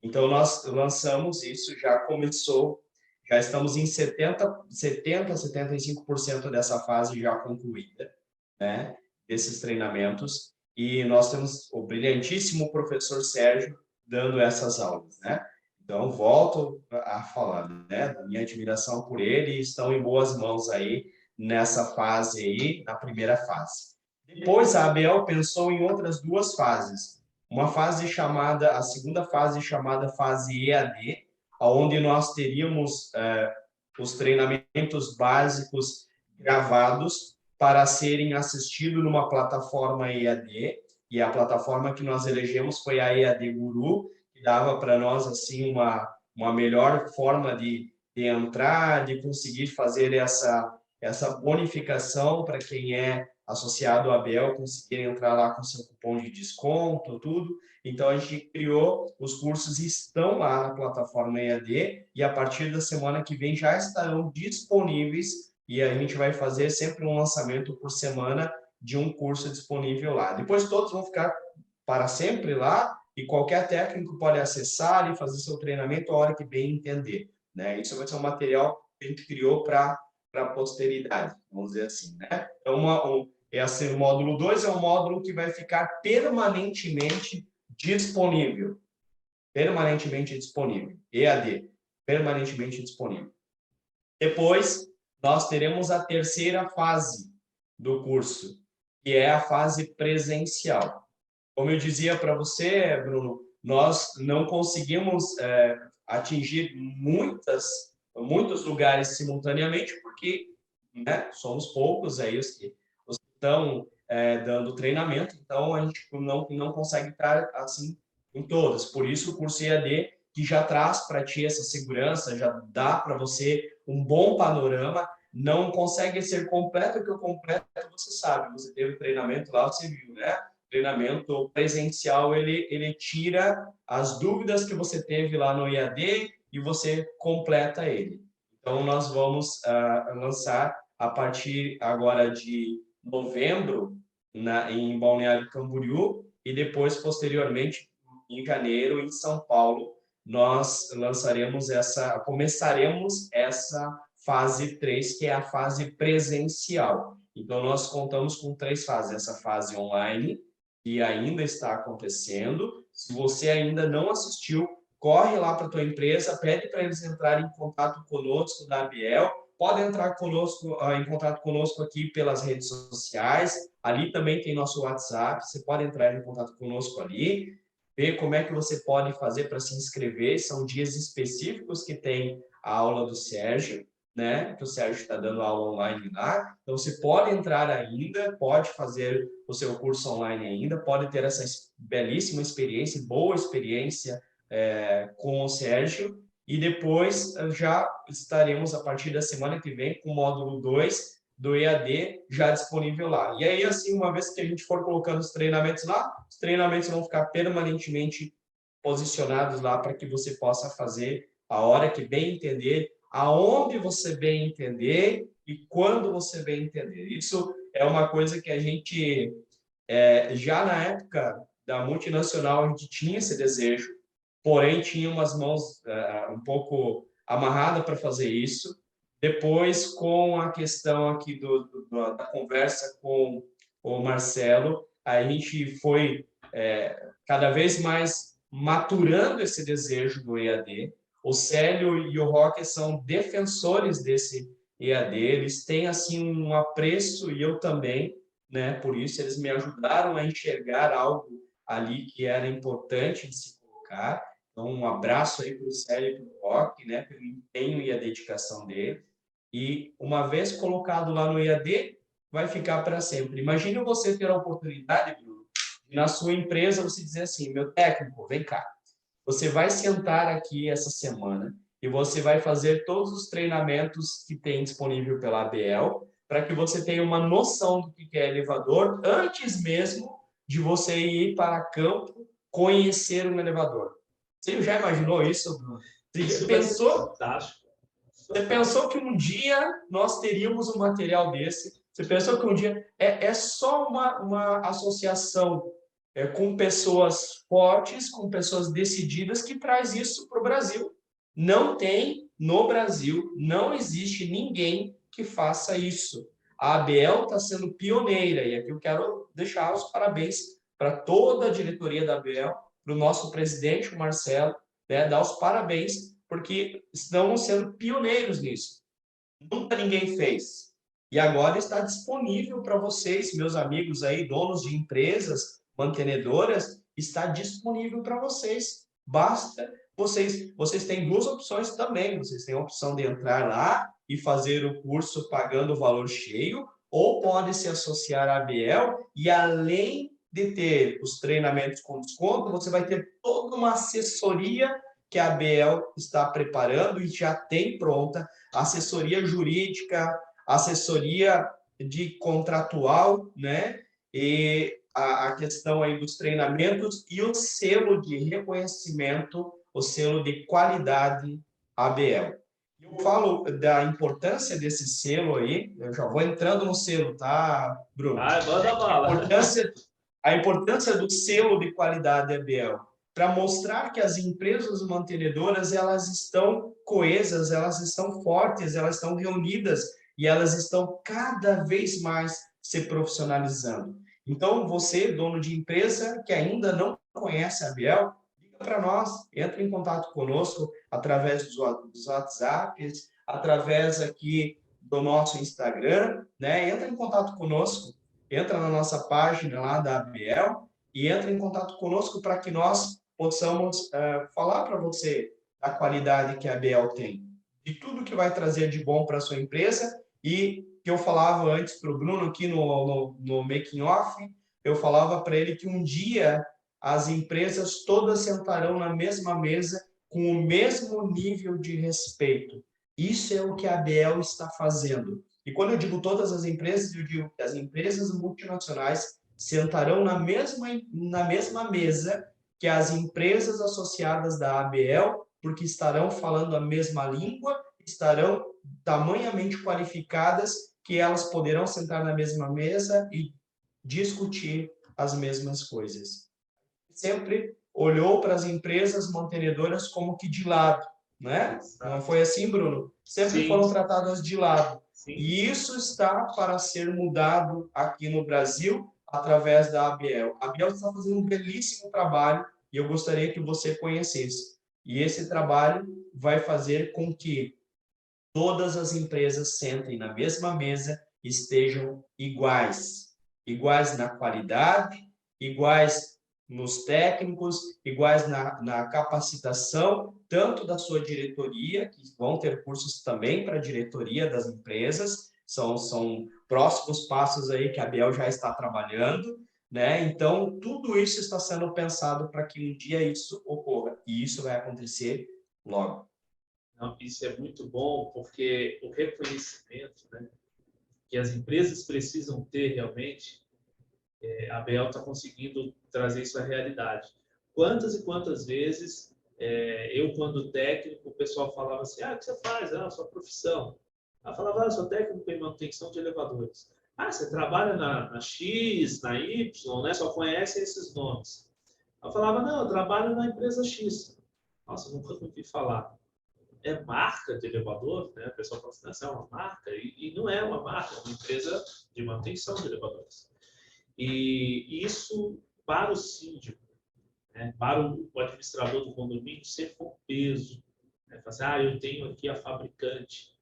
Então, nós lançamos isso, já começou, já estamos em 75% dessa fase já concluída, né, desses treinamentos, e nós temos o brilhantíssimo professor Sérgio dando essas aulas, né? Então, volto a falar, né, da minha admiração por ele, e estão em boas mãos aí nessa fase aí, na primeira fase. Depois, a Abel pensou em outras duas fases. Uma fase chamada, a segunda fase chamada fase EAD, onde nós teríamos os treinamentos básicos gravados para serem assistidos numa plataforma EAD, e a plataforma que nós elegemos foi a EAD Guru, que dava para nós assim uma melhor forma de entrar, de conseguir fazer essa bonificação para quem é associado à Abel, conseguir entrar lá com seu cupom de desconto, tudo. Então, a gente criou, os cursos estão lá na plataforma EAD e a partir da semana que vem já estarão disponíveis e a gente vai fazer sempre um lançamento por semana de um curso disponível lá. Depois todos vão ficar para sempre lá e qualquer técnico pode acessar e fazer seu treinamento a hora que bem entender, né? Isso vai ser um material que a gente criou para a posteridade, vamos dizer assim, né? Então, esse módulo 2 é um módulo que vai ficar permanentemente disponível. Permanentemente disponível. EAD. Permanentemente disponível. Depois, nós teremos a terceira fase do curso, que é a fase presencial. Como eu dizia para você, Bruno, nós não conseguimos atingir muitos lugares simultaneamente, porque, né, somos poucos aí os que estão dando treinamento, então a gente não consegue estar assim em todas. Por isso o curso EAD, que já traz para ti essa segurança, já dá para você um bom panorama, não consegue ser completo, porque o completo você sabe, você teve treinamento lá, você viu, né? Treinamento presencial, ele tira as dúvidas que você teve lá no EAD e você completa ele. Então, nós vamos lançar a partir agora de novembro em Balneário Camboriú e depois, posteriormente, em janeiro, em São Paulo, nós começaremos essa fase 3, que é a fase presencial. Então, nós contamos com 3 fases. Essa fase online, que ainda está acontecendo. Se você ainda não assistiu, corre lá para a tua empresa, pede para eles entrarem em contato conosco da Abiel, pode entrar em contato conosco aqui pelas redes sociais, ali também tem nosso WhatsApp, você pode entrar em contato conosco ali, ver como é que você pode fazer para se inscrever, são dias específicos que tem a aula do Sérgio, né? Que o Sérgio está dando aula online lá. Então, você pode entrar ainda, pode fazer o seu curso online ainda, pode ter essa belíssima experiência, boa experiência com o Sérgio. E depois já estaremos, a partir da semana que vem, com o módulo 2 do EAD já disponível lá. E aí, assim, uma vez que a gente for colocando os treinamentos lá, os treinamentos vão ficar permanentemente posicionados lá para que você possa fazer a hora que bem entender, aonde você bem entender e quando você bem entender. Isso é uma coisa que a gente, já na época da multinacional, a gente tinha esse desejo, porém tinha umas mãos um pouco amarradas para fazer isso. Depois, com a questão aqui da conversa com o Marcelo, a gente foi cada vez mais maturando esse desejo do EAD. O Célio e o Roque são defensores desse EAD, eles têm assim um apreço, e eu também, né? Por isso eles me ajudaram a enxergar algo ali que era importante de se colocar. Então, um abraço aí para o Célio e para o Roque, né? Pelo empenho e a dedicação dele. E uma vez colocado lá no EAD, vai ficar para sempre. Imagine você ter a oportunidade, Bruno, de na sua empresa você dizer assim: meu técnico, vem cá, você vai sentar aqui essa semana e você vai fazer todos os treinamentos que tem disponível pela ABL para que você tenha uma noção do que é elevador antes mesmo de você ir para campo conhecer um elevador. Você já imaginou isso, Bruno? Isso vai ser Pensou? fantástico. Você pensou que um dia nós teríamos um material desse? Você pensou que um dia é só uma associação com pessoas fortes, com pessoas decididas, que traz isso para o Brasil. Não tem no Brasil, não existe ninguém que faça isso. A ABL está sendo pioneira, e aqui eu quero deixar os parabéns para toda a diretoria da ABL, para o nosso presidente, o Marcelo, né, dar os parabéns, porque estão sendo pioneiros nisso. Nunca ninguém fez. E agora está disponível para vocês, meus amigos aí, donos de empresas, mantenedoras, está disponível para vocês. Basta vocês têm duas opções também. Vocês têm a opção de entrar lá e fazer o curso pagando o valor cheio, ou pode se associar à ABL e, além de ter os treinamentos com desconto, você vai ter toda uma assessoria que a ABL está preparando e já tem pronta, assessoria jurídica, assessoria de contratual, né? E a questão aí dos treinamentos e o selo de reconhecimento, o selo de qualidade ABL. Eu falo da importância desse selo aí, eu já vou entrando no selo, tá, Bruno? Vai, manda bala. A importância do selo de qualidade ABL para mostrar que as empresas mantenedoras elas estão coesas, elas estão fortes, elas estão reunidas e elas estão cada vez mais se profissionalizando. Então, você, dono de empresa que ainda não conhece a ABL, liga para nós, entre em contato conosco através dos WhatsApps, através aqui do nosso Instagram, né? Entra em contato conosco, entra na nossa página lá da ABL e entra em contato conosco para que nós possamos falar para você da qualidade que a ABL tem, de tudo que vai trazer de bom para a sua empresa. E que eu falava antes para o Bruno aqui no making off, eu falava para ele que um dia as empresas todas sentarão na mesma mesa com o mesmo nível de respeito. Isso é o que a ABL está fazendo. E quando eu digo todas as empresas, eu digo que as empresas multinacionais sentarão na mesma mesa que as empresas associadas da ABL, porque estarão falando a mesma língua, estarão tamanhamente qualificadas que elas poderão sentar na mesma mesa e discutir as mesmas coisas. Sempre olhou para as empresas mantenedoras como que de lado, né? Não foi assim, Bruno? Sempre Sim, foram tratadas de lado. sim. E isso está para ser mudado aqui no Brasil através da ABL. A ABL está fazendo um belíssimo trabalho e eu gostaria que você conhecesse. E esse trabalho vai fazer com que todas as empresas sentem na mesma mesa e estejam iguais. Iguais na qualidade, iguais nos técnicos, iguais na capacitação, tanto da sua diretoria, que vão ter cursos também para a diretoria das empresas, são próximos passos aí que a Biel já está trabalhando, né? Então, tudo isso está sendo pensado para que um dia isso ocorra, e isso vai acontecer logo. Não, isso é muito bom, porque o reconhecimento, né, que as empresas precisam ter realmente, a Bel está conseguindo trazer isso à realidade. Quantas e quantas vezes Eu, quando técnico, o pessoal falava assim, o que você faz? Sua profissão. Ela falava, sou técnico em manutenção de elevadores. Você trabalha na X, na Y, né? Só conhece esses nomes. Ela falava, não, eu trabalho na empresa X. Nossa, nunca ouvi falar. É marca de elevador, né? O pessoal fala assim, essa é uma marca, e não é uma marca, é uma empresa de manutenção de elevadores. E isso, para o síndico, né? Para o administrador do condomínio, sempre foi um peso. Né? Falar assim, eu tenho aqui a fabricante.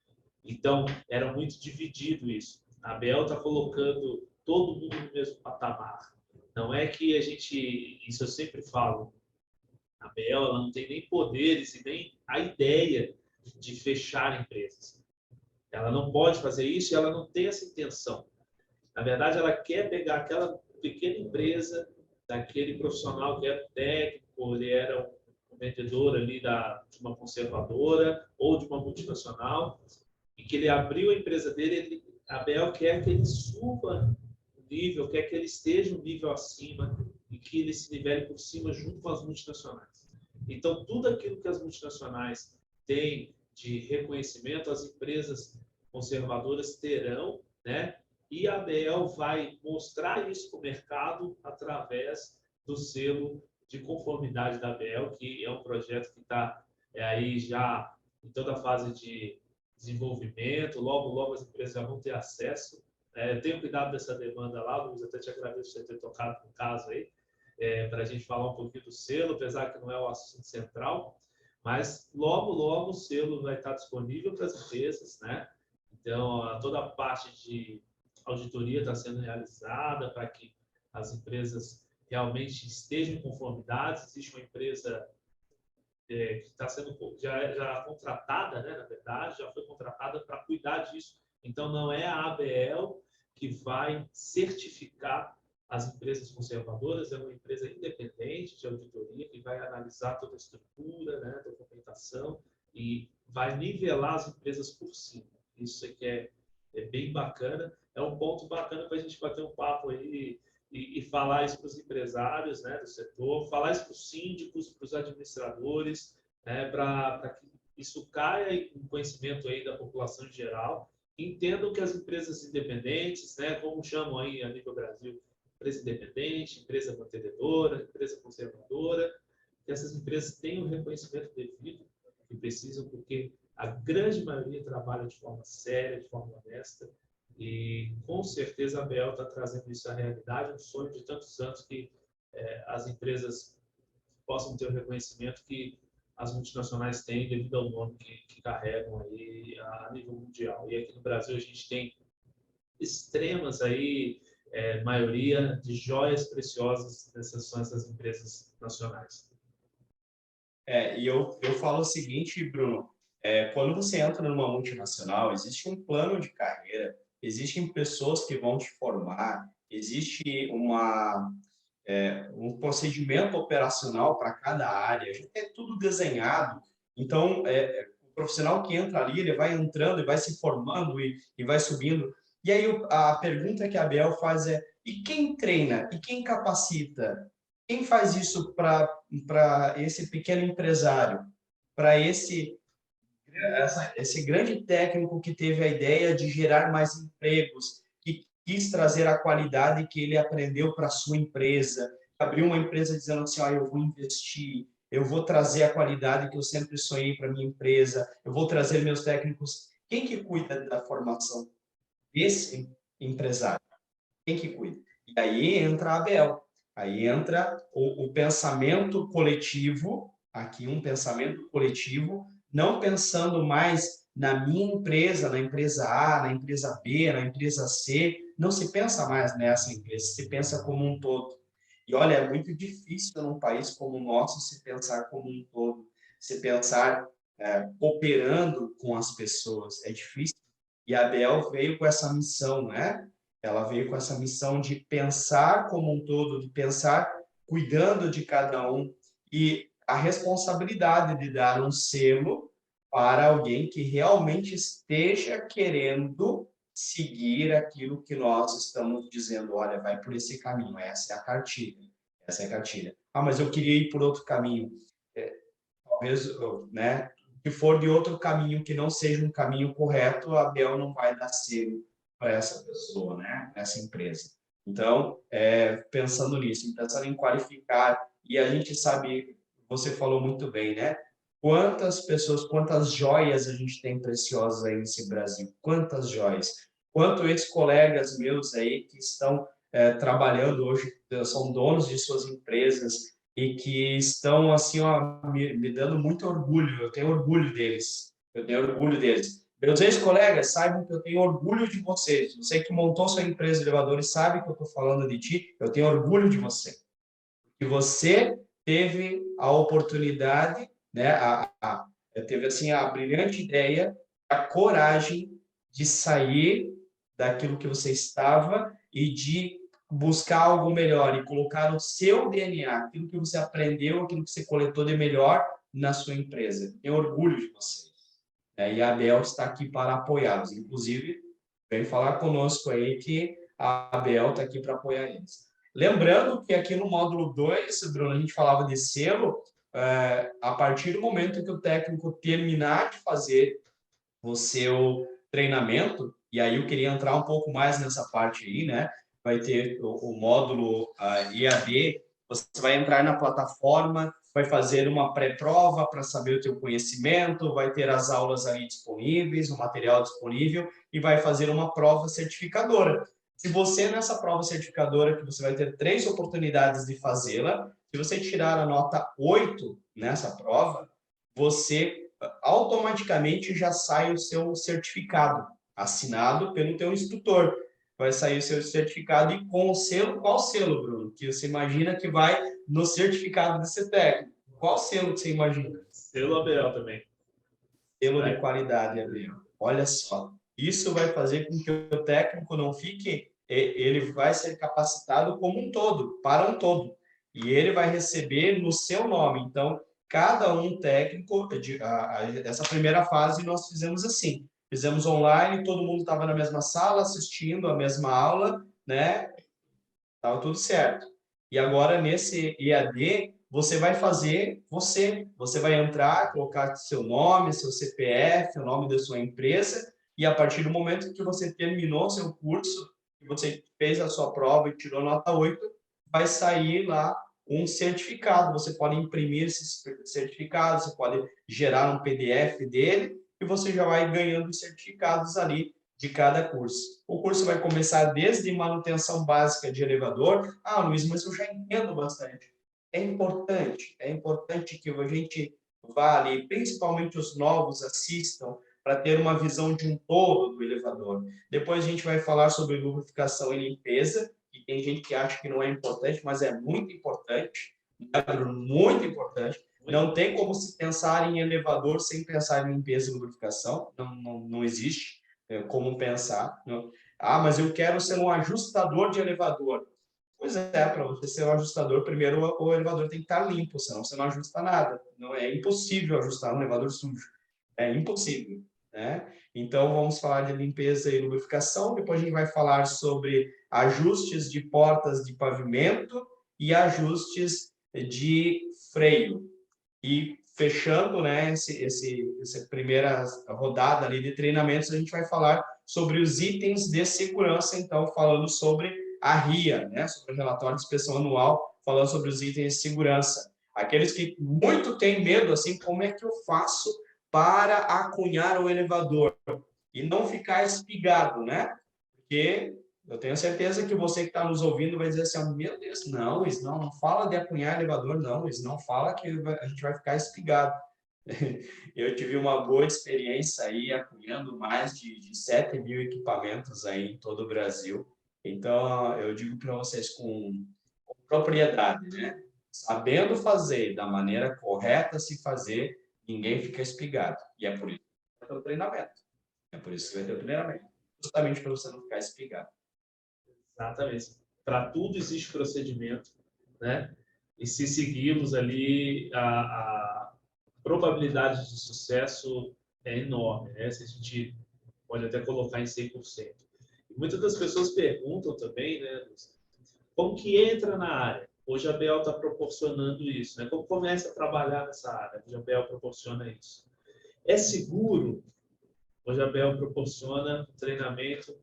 Então, era muito dividido isso. A Abel está colocando todo mundo no mesmo patamar. Não é que a gente, isso eu sempre falo, a Abel ela não tem nem poderes e nem a ideia de fechar empresas. Ela não pode fazer isso e ela não tem essa intenção. Na verdade, ela quer pegar aquela pequena empresa, daquele profissional que era técnico, ele era um vendedor ali de uma conservadora ou de uma multinacional, e que ele abriu a empresa dele, a Bel quer que ele suba o nível, quer que ele esteja um nível acima e que ele se nivele por cima junto com as multinacionais. Então, tudo aquilo que as multinacionais têm de reconhecimento, as empresas conservadoras terão, né? E a Bel vai mostrar isso para o mercado através do selo de conformidade da Bel, que é um projeto que está aí já em toda a fase de desenvolvimento, logo as empresas já vão ter acesso. Tenho cuidado dessa demanda lá, Luiz, até te agradeço por ter tocado no caso aí, para a gente falar um pouquinho do selo, apesar que não é o assunto central, mas logo o selo vai estar disponível para as empresas, né? Então, toda a parte de auditoria está sendo realizada para que as empresas realmente estejam em conformidade. Existe uma empresa que está sendo já contratada, né, na verdade, já foi contratada para cuidar disso. Então, não é a ABL que vai certificar as empresas conservadoras, é uma empresa independente de auditoria que vai analisar toda a estrutura, né, documentação e vai nivelar as empresas por cima. Isso aqui é bem bacana, é um ponto bacana para a gente bater um papo aí e falar isso para os empresários, né, do setor, falar isso para os síndicos, para os administradores, né, para que isso caia em conhecimento aí da população em geral, entendam que as empresas independentes, né, como chamam aí a nível Brasil, empresa independente, empresa mantenedora, empresa conservadora, que essas empresas tenham o reconhecimento devido que precisam, porque a grande maioria trabalha de forma séria, de forma honesta, e com certeza a Bel está trazendo isso à realidade, um sonho de tantos anos que as empresas possam ter o reconhecimento que as multinacionais têm devido ao nome que carregam aí a nível mundial. E aqui no Brasil a gente tem extremas aí, maioria de joias preciosas dessas são essas empresas nacionais. E eu falo o seguinte, Bruno, quando você entra numa multinacional, existe um plano de carreira, existem pessoas que vão te formar, existe um procedimento operacional para cada área, já é tudo desenhado. Então, o profissional que entra ali, ele vai entrando e vai se formando e vai subindo. E aí a pergunta que a Abel faz é, e quem treina? E quem capacita? Quem faz isso para esse pequeno empresário? Para esse grande técnico que teve a ideia de gerar mais empregos, que quis trazer a qualidade que ele aprendeu para a sua empresa, abriu uma empresa dizendo assim, eu vou investir, eu vou trazer a qualidade que eu sempre sonhei para a minha empresa, eu vou trazer meus técnicos. Quem que cuida da formação desse empresário? Quem que cuida? E aí entra a Abel, aí entra o pensamento coletivo, aqui um pensamento coletivo, não pensando mais na minha empresa, na empresa A, na empresa B, na empresa C, não se pensa mais nessa empresa, se pensa como um todo. E olha, é muito difícil num país como o nosso se pensar como um todo, se pensar cooperando com as pessoas, é difícil. E a Abel veio com essa missão, né? Ela veio com essa missão de pensar como um todo, de pensar cuidando de cada um e a responsabilidade de dar um selo para alguém que realmente esteja querendo seguir aquilo que nós estamos dizendo. Olha, vai por esse caminho, essa é a cartilha. Essa é a cartilha. Mas eu queria ir por outro caminho. talvez, né, que for de outro caminho que não seja um caminho correto, a Abel não vai dar selo para essa pessoa, né, essa empresa. Então, pensando nisso, pensando em qualificar, e a gente sabe, você falou muito bem, né? Quantas pessoas, quantas joias a gente tem preciosas aí nesse Brasil, quantas joias. Quanto esses colegas meus aí que estão trabalhando hoje, são donos de suas empresas e que estão assim, ó, me dando muito orgulho. Eu tenho orgulho deles. Eu tenho orgulho deles. Meus ex-colegas, saibam que eu tenho orgulho de vocês. Você que montou sua empresa de elevadores sabe que eu estou falando de ti. Eu tenho orgulho de você. Que você teve a oportunidade, né? Teve assim a brilhante ideia, a coragem de sair daquilo que você estava e de buscar algo melhor e colocar o seu DNA, aquilo que você aprendeu, aquilo que você coletou de melhor na sua empresa. Tenho orgulho de vocês. E a Abel está aqui para apoiá-los. Inclusive, vem falar conosco aí que a Abel está aqui para apoiar eles. Lembrando que aqui no módulo 2, Bruno, a gente falava de selo, a partir do momento que o técnico terminar de fazer o seu treinamento, e aí eu queria entrar um pouco mais nessa parte aí, né? Vai ter o módulo EAD, você vai entrar na plataforma, vai fazer uma pré-prova para saber o teu conhecimento, vai ter as aulas ali disponíveis, o material disponível e vai fazer uma prova certificadora. Se você, nessa prova certificadora, que você vai ter 3 oportunidades de fazê-la, se você tirar a nota 8 nessa prova, você automaticamente já sai o seu certificado, assinado pelo teu instrutor. Vai sair o seu certificado e com o selo, qual selo, Bruno? Que você imagina que vai no certificado de ser técnico. Qual selo que você imagina? Selo ABL também. Selo de qualidade, ABL. Olha só, isso vai fazer com que o técnico não fique, ele vai ser capacitado como um todo, para um todo. E ele vai receber no seu nome. Então, cada um técnico, essa primeira fase nós fizemos assim, fizemos online, todo mundo estava na mesma sala assistindo a mesma aula, né? Tava tudo certo. E agora nesse EAD você vai fazer você vai entrar, colocar seu nome, seu CPF, o nome da sua empresa e a partir do momento que você terminou seu curso, que você fez a sua prova e tirou nota 8, vai sair lá um certificado. Você pode imprimir esse certificado, você pode gerar um PDF dele e você já vai ganhando certificados ali de cada curso. O curso vai começar desde manutenção básica de elevador. Ah, Luiz, mas eu já entendo bastante. É importante que a gente vá ali, principalmente os novos assistam, para ter uma visão de um todo do elevador. Depois a gente vai falar sobre lubrificação e limpeza, e tem gente que acha que não é importante, mas é muito importante, muito importante. Não tem como se pensar em elevador sem pensar em limpeza e lubrificação, não existe como pensar. Não. Ah, mas eu quero ser um ajustador de elevador. Pois é, para você ser um ajustador, primeiro o elevador tem que estar limpo, senão você não ajusta nada. Não é impossível ajustar um elevador sujo. É impossível, né? Então vamos falar de limpeza e lubrificação, depois a gente vai falar sobre ajustes de portas de pavimento e ajustes de freio. E fechando, né, essa primeira rodada ali de treinamentos, a gente vai falar sobre os itens de segurança, então falando sobre a RIA, né, sobre o relatório de inspeção anual, falando sobre os itens de segurança. Aqueles que muito têm medo, assim, como é que eu faço para acunhar o elevador e não ficar espigado, né? Porque eu tenho certeza que você que está nos ouvindo vai dizer assim, meu Deus, não, isso não fala de acunhar elevador, não, isso não fala que a gente vai ficar espigado. Eu tive uma boa experiência aí acunhando mais de 7 mil equipamentos aí em todo o Brasil. Então, eu digo para vocês com propriedade, né? Sabendo fazer da maneira correta se fazer, ninguém fica espigado. E é por isso que vai ter o treinamento. É por isso que vai ter o treinamento. Justamente para você não ficar espigado. Exatamente. Para tudo existe procedimento, né? E se seguirmos ali, a probabilidade de sucesso é enorme, né? Se a gente pode até colocar em 100%. E muitas das pessoas perguntam também, né, como que entra na área? hoje a BL está proporcionando isso, né? Como começa a trabalhar nessa área, hoje a BL proporciona isso. É seguro? Hoje a BL proporciona treinamento,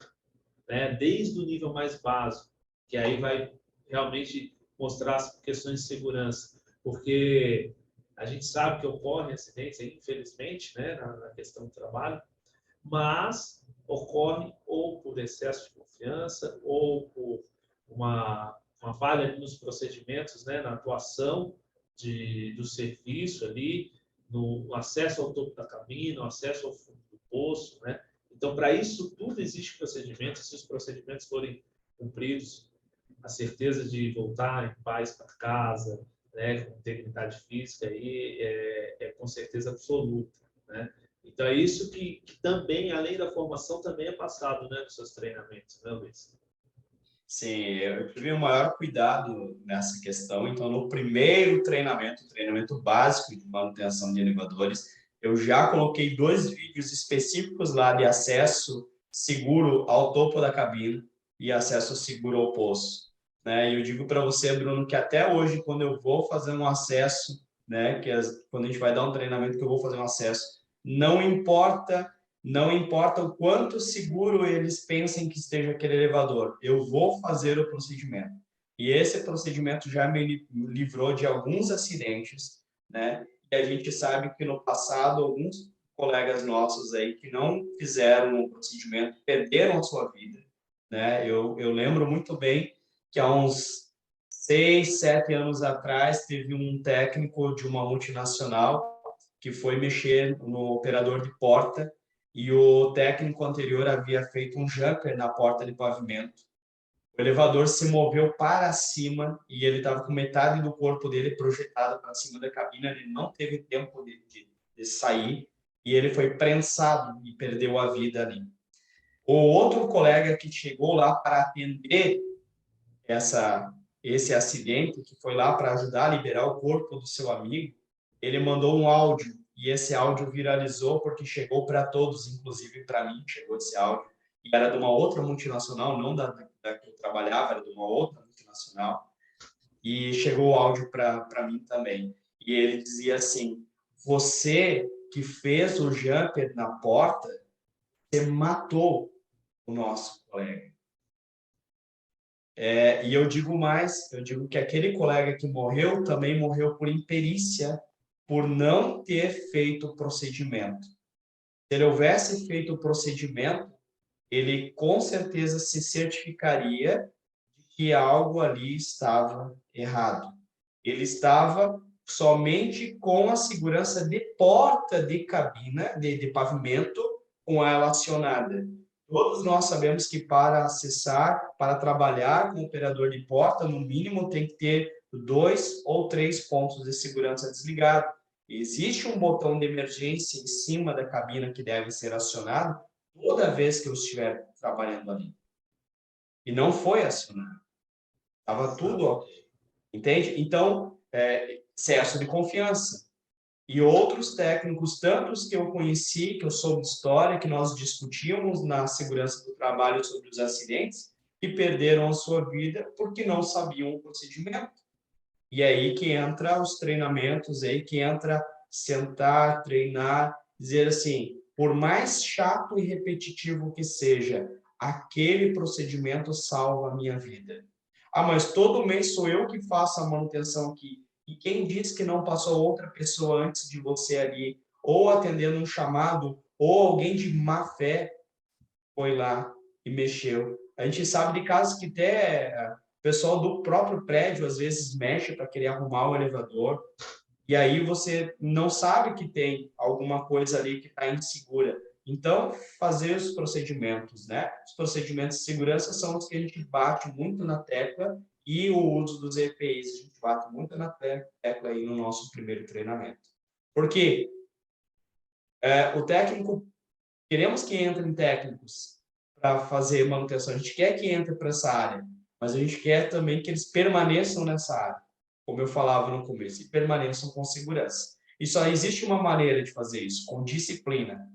né, desde o nível mais básico, que aí vai realmente mostrar as questões de segurança, porque a gente sabe que ocorrem acidentes, infelizmente, né, na questão do trabalho, mas ocorre ou por excesso de confiança ou por uma falha nos procedimentos, né, na atuação do serviço ali, no acesso ao topo da cabine, no acesso ao fundo do poço, né? Então, para isso tudo existe procedimento. Se os procedimentos forem cumpridos, a certeza de voltar em paz para casa, né, com integridade física, aí é com certeza absoluta, né? Então, é isso que também, além da formação, também é passado, né, nos seus treinamentos, né, Luiz? Sim, eu tive o maior cuidado nessa questão. Então, no primeiro treinamento, treinamento básico de manutenção de elevadores, eu já coloquei 2 vídeos específicos lá de acesso seguro ao topo da cabine e acesso seguro ao poço, né? E eu digo para você, Bruno, que até hoje, quando eu vou fazer um acesso, né, quando a gente vai dar um treinamento que eu vou fazer um acesso, não importa o quanto seguro eles pensem que esteja aquele elevador, eu vou fazer o procedimento. E esse procedimento já me livrou de alguns acidentes, né? E a gente sabe que no passado, alguns colegas nossos aí que não fizeram o procedimento perderam a sua vida, né? Eu lembro muito bem que há uns 6, 7 anos atrás teve um técnico de uma multinacional que foi mexer no operador de porta e o técnico anterior havia feito um jumper na porta de pavimento. O elevador se moveu para cima e ele estava com metade do corpo dele projetado para cima da cabine. Ele não teve tempo de sair e ele foi prensado e perdeu a vida ali. O outro colega que chegou lá para atender esse acidente, que foi lá para ajudar a liberar o corpo do seu amigo, ele mandou um áudio e esse áudio viralizou porque chegou para todos, inclusive para mim, chegou esse áudio. E era de uma outra multinacional, não da que eu trabalhava, era de uma outra multinacional. E chegou o áudio para mim também. E ele dizia assim: você que fez o jumper na porta, você matou o nosso colega. E eu digo mais, eu digo que aquele colega que morreu também morreu por imperícia, por não ter feito o procedimento. Se ele houvesse feito o procedimento, ele com certeza se certificaria de que algo ali estava errado. Ele estava somente com a segurança de porta de cabina, de pavimento, com ela acionada. Todos nós sabemos que para acessar, para trabalhar com o operador de porta, no mínimo tem que ter 2 ou 3 pontos de segurança desligados. Existe um botão de emergência em cima da cabina que deve ser acionado toda vez que eu estiver trabalhando ali. E não foi acionado. Estava tudo ok. Entende? Então, excesso de confiança. E outros técnicos, tantos que eu conheci, que eu soube de história, que nós discutíamos na segurança do trabalho sobre os acidentes, que perderam a sua vida porque não sabiam o procedimento. E aí que entra os treinamentos, aí que entra sentar, treinar, dizer assim, por mais chato e repetitivo que seja, aquele procedimento salva a minha vida. Ah, mas todo mês sou eu que faço a manutenção aqui. E quem disse que não passou outra pessoa antes de você ali, ou atendendo um chamado, ou alguém de má fé foi lá e mexeu. A gente sabe de casos que até o pessoal do próprio prédio às vezes mexe para querer arrumar o elevador, e aí você não sabe que tem alguma coisa ali que está insegura. Então, fazer os procedimentos, né? Os procedimentos de segurança são os que a gente bate muito na tecla e o uso dos EPIs, a gente bate muito na tecla aí no nosso primeiro treinamento. Porque o técnico, queremos que entrem técnicos para fazer manutenção, a gente quer que entre para essa área, mas a gente quer também que eles permaneçam nessa área, como eu falava no começo, e permaneçam com segurança. E só existe uma maneira de fazer isso, com disciplina.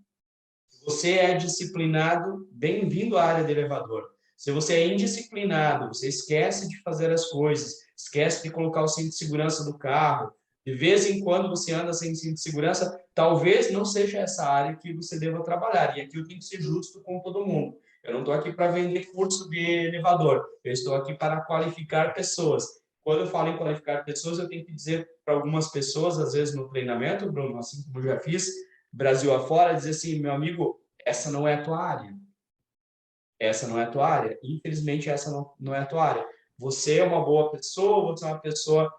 Se você é disciplinado, bem-vindo à área de elevador. Se você é indisciplinado, você esquece de fazer as coisas, esquece de colocar o cinto de segurança do carro, de vez em quando você anda sem cinto de segurança, talvez não seja essa área que você deva trabalhar. E aqui eu tenho que ser justo com todo mundo. Eu não estou aqui para vender curso de elevador, eu estou aqui para qualificar pessoas. Quando eu falo em qualificar pessoas, eu tenho que dizer para algumas pessoas, às vezes no treinamento, Bruno, assim como eu já fiz, Brasil afora, dizer assim, meu amigo, essa não é a tua área. Essa não é a tua área. Infelizmente, essa não é a tua área. Você é uma boa pessoa, você é uma pessoa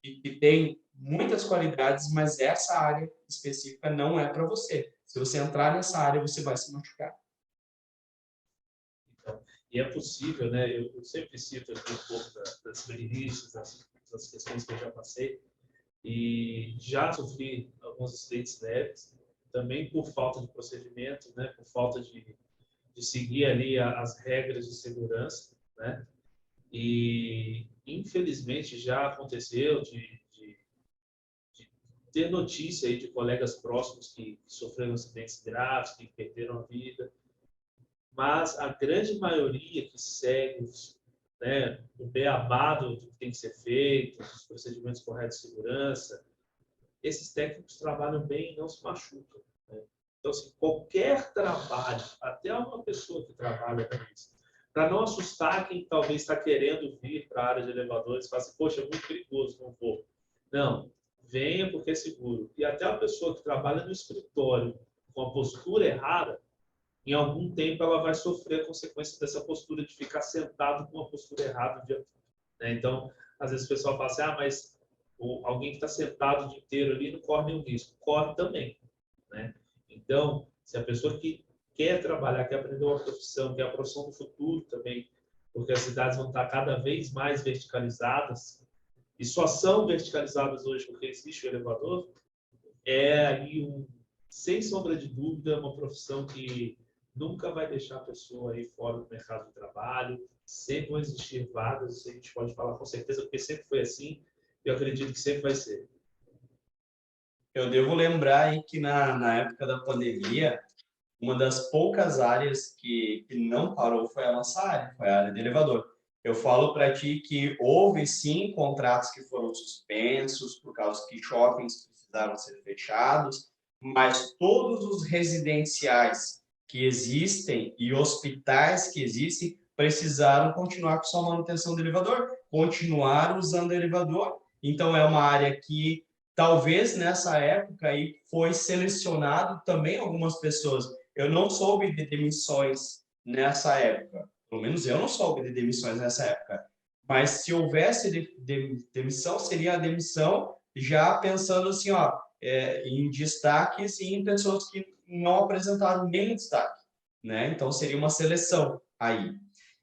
que tem muitas qualidades, mas essa área específica não é para você. Se você entrar nessa área, você vai se machucar. Então, e é possível, né? Eu sempre cito aqui um pouco das experiências, das questões que eu já passei, e já sofri alguns acidentes leves, também por falta de procedimento, né? Por falta de seguir ali as regras de segurança, né? E infelizmente já aconteceu de ter notícia aí de colegas próximos que sofreram acidentes graves, que perderam a vida, mas a grande maioria que segue né, o beabá do que tem que ser feito, os procedimentos corretos de segurança, esses técnicos trabalham bem e não se machucam. Né? Então, assim, qualquer trabalho, até uma pessoa que trabalha com isso, para não assustar quem talvez está querendo vir para a área de elevadores, fala assim, poxa, é muito perigoso, não vou. Não, venha porque é seguro. E até a pessoa que trabalha no escritório com a postura errada, em algum tempo ela vai sofrer a consequência dessa postura de ficar sentado com a postura errada o dia todo. Né? Então, às vezes o pessoal fala assim, mas alguém que está sentado o dia inteiro ali não corre nenhum risco. Corre também. Né? Então, se a pessoa que quer trabalhar, quer aprender uma profissão, quer a profissão do futuro também, porque as cidades vão estar cada vez mais verticalizadas, e só são verticalizadas hoje porque existe o elevador, é aí, sem sombra de dúvida, uma profissão que nunca vai deixar a pessoa aí fora do mercado de trabalho, sempre vão existir vagas, isso a gente pode falar com certeza, porque sempre foi assim, e eu acredito que sempre vai ser. Eu devo lembrar aí que na época da pandemia, uma das poucas áreas que não parou foi a nossa área, foi a área de elevador. Eu falo para ti que houve sim contratos que foram suspensos por causa que shoppings precisaram ser fechados, mas todos os residenciais que existem e hospitais que existem precisaram continuar com sua manutenção do elevador, continuar usando o elevador. Então é uma área que talvez nessa época aí foi selecionado também algumas pessoas. Eu não soube de demissões nessa época. Pelo menos eu não soube de demissões nessa época. Mas se houvesse demissão, seria a demissão já pensando assim, ó, em destaques e em pessoas que não apresentaram nenhum destaque. Né? Então, seria uma seleção aí.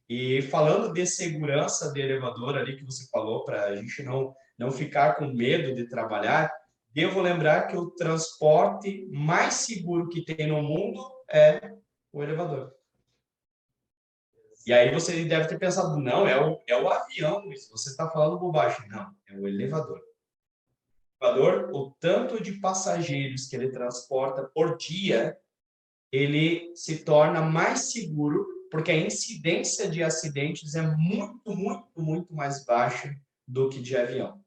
E falando de segurança de elevador ali que você falou, para a gente não ficar com medo de trabalhar, devo lembrar que o transporte mais seguro que tem no mundo é o elevador. E aí você deve ter pensado, não, é o avião, isso você está falando bobagem. Não, é o elevador. O elevador, o tanto de passageiros que ele transporta por dia, ele se torna mais seguro, porque a incidência de acidentes é muito, muito, muito mais baixa do que de avião.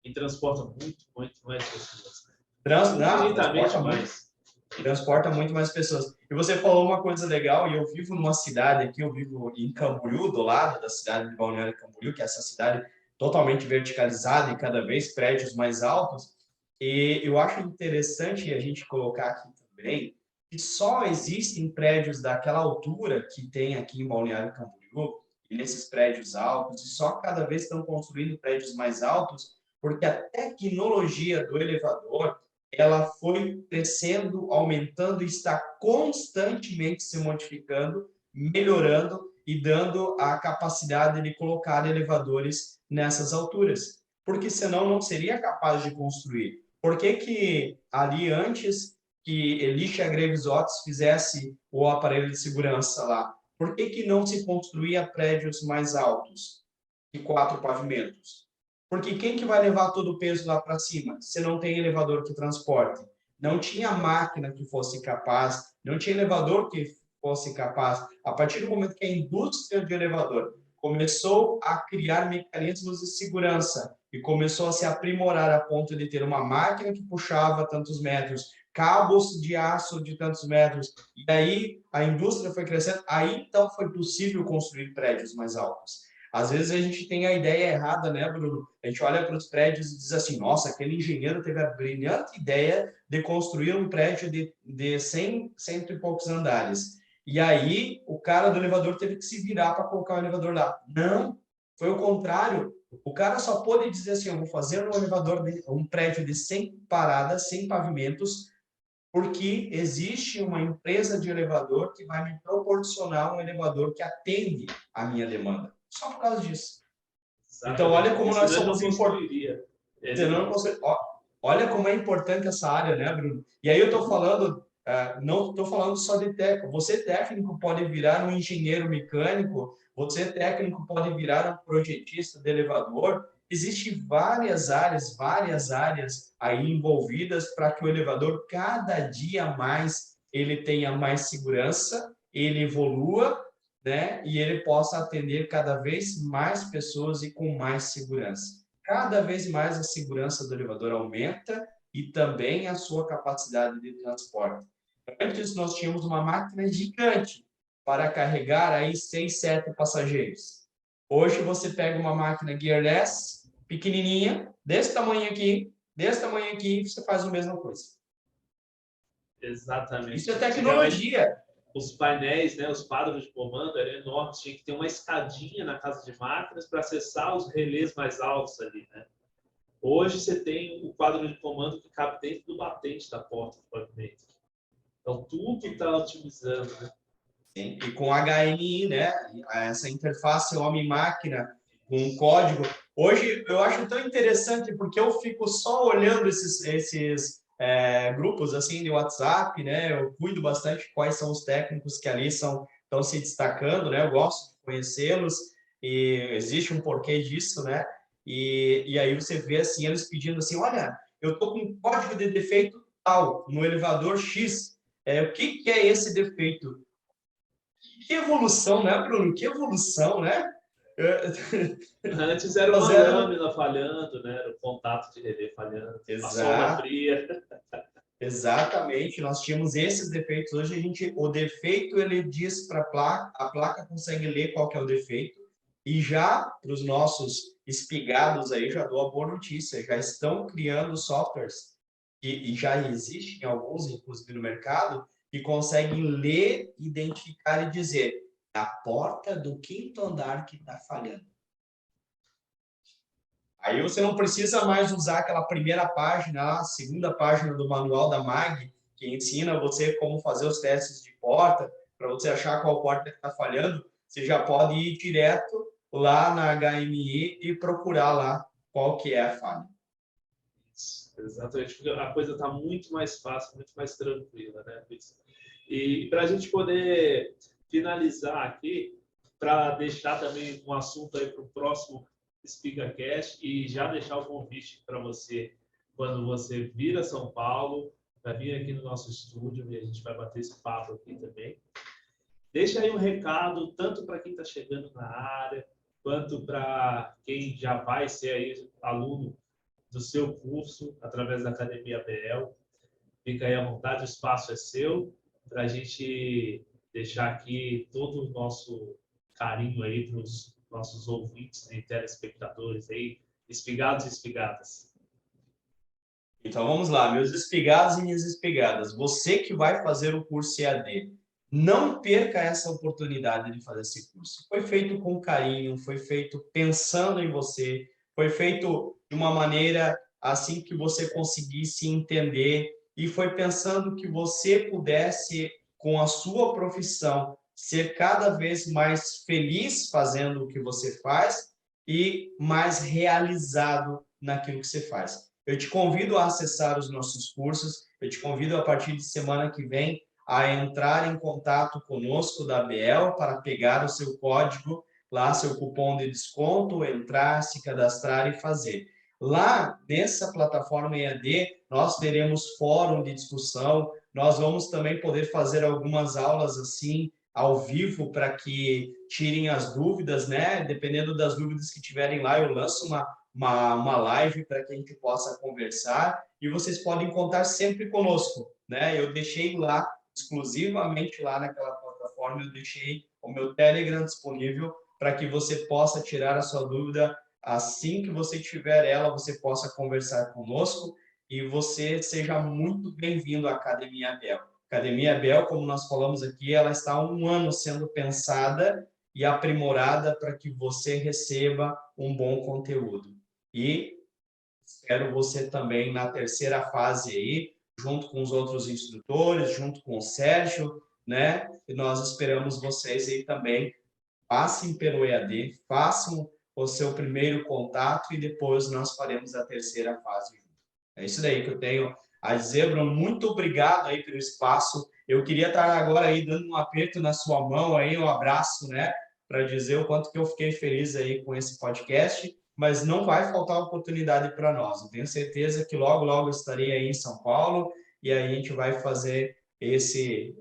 E transporta muito, muito mais pessoas. Transporta Infinitamente muito. mais. Transporta muito mais pessoas. E você falou uma coisa legal, e eu vivo numa cidade aqui, eu vivo em Camboriú, do lado da cidade de Balneário Camboriú, que é essa cidade totalmente verticalizada e cada vez prédios mais altos. E eu acho interessante a gente colocar aqui também que só existem prédios daquela altura que tem aqui em Balneário Camboriú, e nesses prédios altos, e só cada vez estão construindo prédios mais altos, porque a tecnologia do elevador ela foi crescendo, aumentando e está constantemente se modificando, melhorando e dando a capacidade de colocar elevadores nessas alturas. Porque senão não seria capaz de construir. Por que ali antes que Elisha Graves Otis fizesse o aparelho de segurança lá, por que não se construía prédios mais altos que 4 pavimentos? Porque quem que vai levar todo o peso lá para cima, se não tem elevador que transporte? Não tinha máquina que fosse capaz, não tinha elevador que fosse capaz, a partir do momento que a indústria de elevador começou a criar mecanismos de segurança e começou a se aprimorar a ponto de ter uma máquina que puxava tantos metros, cabos de aço de tantos metros, e aí a indústria foi crescendo, aí então foi possível construir prédios mais altos. Às vezes a gente tem a ideia errada, né, Bruno? A gente olha para os prédios e diz assim, nossa, aquele engenheiro teve a brilhante ideia de construir um prédio de 100, cento e poucos andares. E aí o cara do elevador teve que se virar para colocar o elevador lá. Não, foi o contrário. O cara só pôde dizer assim, eu vou fazer um elevador, um prédio de 100 paradas, 100 pavimentos, porque existe uma empresa de elevador que vai me proporcionar um elevador que atende a minha demanda. Só por causa disso. Então, Exatamente. olha como Porque nós senão ele não somos importantes. construiria. Ele não... Olha como é importante essa área, né, Bruno? E aí eu estou falando, não estou falando só de técnico. Você técnico pode virar um engenheiro mecânico, você técnico pode virar um projetista de elevador. Existem várias áreas aí envolvidas para que o elevador cada dia mais ele tenha mais segurança, ele evolua, né? E ele possa atender cada vez mais pessoas e com mais segurança. Cada vez mais a segurança do elevador aumenta e também a sua capacidade de transporte. Antes nós tínhamos uma máquina gigante para carregar aí 6, 7 passageiros. Hoje você pega uma máquina gearless, pequenininha, desse tamanho aqui, e você faz a mesma coisa. Exatamente. Isso é tecnologia. Os painéis, né, os quadros de comando eram enormes, tinha que ter uma escadinha na casa de máquinas para acessar os relés mais altos ali, né? Hoje você tem o quadro de comando que cabe dentro do batente da porta do pavimento. Então tudo está otimizando, né? Sim. E com HMI, né? Essa interface homem-máquina com código. Hoje eu acho tão interessante porque eu fico só olhando esses grupos assim de WhatsApp, né? Eu cuido bastante quais são os técnicos que ali estão se destacando, né? Eu gosto de conhecê-los e existe um porquê disso, né? E aí você vê assim eles pedindo assim, olha, eu tô com um código de defeito tal no elevador X. O que é esse defeito? Que evolução, né, Bruno? Que evolução, né? Antes era uma lâmina falhando, né? Era o contato de relé falhando, a solda fria. Exatamente, nós tínhamos esses defeitos. Hoje o defeito ele diz para a placa consegue ler qual que é o defeito. E já para os nossos espigados aí, já dou a boa notícia, já estão criando softwares e já existem alguns, inclusive no mercado, que conseguem ler, identificar e dizer a porta do 5º andar que está falhando. Aí você não precisa mais usar aquela primeira página, a segunda página do manual da MAG, que ensina você como fazer os testes de porta, para você achar qual porta está falhando. Você já pode ir direto lá na HMI e procurar lá qual que é a falha. Exatamente, porque a coisa está muito mais fácil, muito mais tranquila, né, Luiz? E para a gente poder finalizar aqui, para deixar também um assunto aí para o próximo SpigaCast e já deixar o convite para você, quando você vir a São Paulo, vai vir aqui no nosso estúdio e a gente vai bater esse papo aqui também. Deixa aí um recado, tanto para quem está chegando na área, quanto para quem já vai ser aí aluno do seu curso através da Academia ABL. Fica aí à vontade, o espaço é seu, para a gente deixar aqui todo o nosso carinho aí para os nossos ouvintes e telespectadores aí, espigados e espigadas. Então vamos lá, meus espigados e minhas espigadas. Você que vai fazer o curso EAD, não perca essa oportunidade de fazer esse curso. Foi feito com carinho, foi feito pensando em você, foi feito de uma maneira assim que você conseguisse entender e foi pensando que você pudesse, com a sua profissão, ser cada vez mais feliz fazendo o que você faz e mais realizado naquilo que você faz. Eu te convido a acessar os nossos cursos, eu te convido a partir de semana que vem a entrar em contato conosco da ABL para pegar o seu código, lá seu cupom de desconto, entrar, se cadastrar e fazer. Lá, nessa plataforma EAD, nós teremos fórum de discussão, nós vamos também poder fazer algumas aulas assim, ao vivo, para que tirem as dúvidas, né? Dependendo das dúvidas que tiverem lá, eu lanço uma live para que a gente possa conversar e vocês podem contar sempre conosco, né? Eu deixei lá, exclusivamente lá naquela plataforma, eu deixei o meu Telegram disponível para que você possa tirar a sua dúvida. Assim que você tiver ela, você possa conversar conosco e você seja muito bem-vindo à Academia Abel. Academia Abel, como nós falamos aqui, ela está há 1 ano sendo pensada e aprimorada para que você receba um bom conteúdo. E espero você também na terceira fase aí, junto com os outros instrutores, junto com o Sérgio, né? E nós esperamos vocês aí também. Passem pelo EAD, façam o seu primeiro contato e depois nós faremos a terceira fase. É isso daí que eu tenho a dizer, Bruno. Muito obrigado aí pelo espaço. Eu queria estar agora aí dando um aperto na sua mão aí, um abraço, né, para dizer o quanto que eu fiquei feliz aí com esse podcast, mas não vai faltar oportunidade para nós. Eu tenho certeza que logo, logo estarei aí em São Paulo e aí a gente vai fazer esse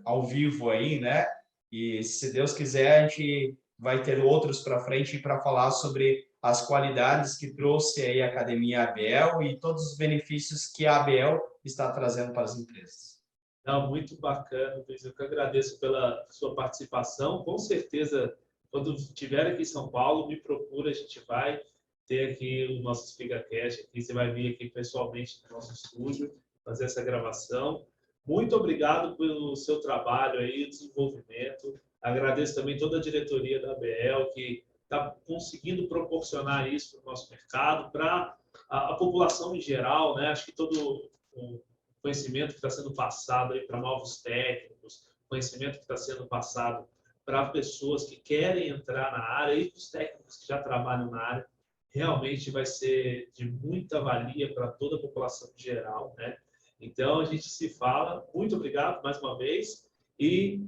ao vivo aí, né? E se Deus quiser, a gente vai ter outros para frente para falar sobre as qualidades que trouxe aí a Academia ABL e todos os benefícios que a ABL está trazendo para as empresas. Não, muito bacana, Luiz. Eu que agradeço pela sua participação. Com certeza, quando estiver aqui em São Paulo, me procura, a gente vai ter aqui o nosso SpeakerCast aqui. Você vai vir aqui pessoalmente no nosso estúdio, fazer essa gravação. Muito obrigado pelo seu trabalho aí, desenvolvimento. Agradeço também toda a diretoria da ABL que está conseguindo proporcionar isso para o nosso mercado, para a população em geral, né? Acho que todo o conhecimento que está sendo passado aí para novos técnicos, conhecimento que está sendo passado para pessoas que querem entrar na área e para os técnicos que já trabalham na área, realmente vai ser de muita valia para toda a população em geral, né? Então, a gente se fala. Muito obrigado mais uma vez. E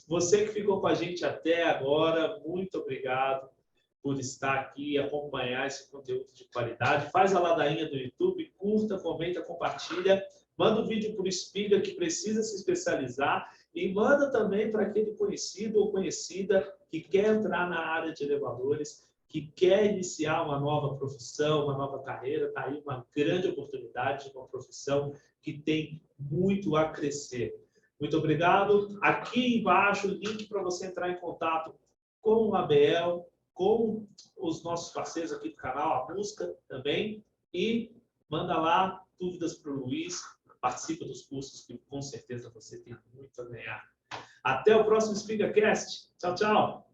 você que ficou com a gente até agora, muito obrigado por estar aqui e acompanhar esse conteúdo de qualidade. Faz a ladainha do YouTube, curta, comenta, compartilha. Manda um vídeo para o Spiga que precisa se especializar e manda também para aquele conhecido ou conhecida que quer entrar na área de elevadores, que quer iniciar uma nova profissão, uma nova carreira. Está aí uma grande oportunidade de uma profissão que tem muito a crescer. Muito obrigado. Aqui embaixo o link para você entrar em contato com o ABL, com os nossos parceiros aqui do canal, a Busca também, e manda lá dúvidas para o Luiz, participa dos cursos que com certeza você tem muito a ganhar. Até o próximo SpeakerCast. Tchau, tchau.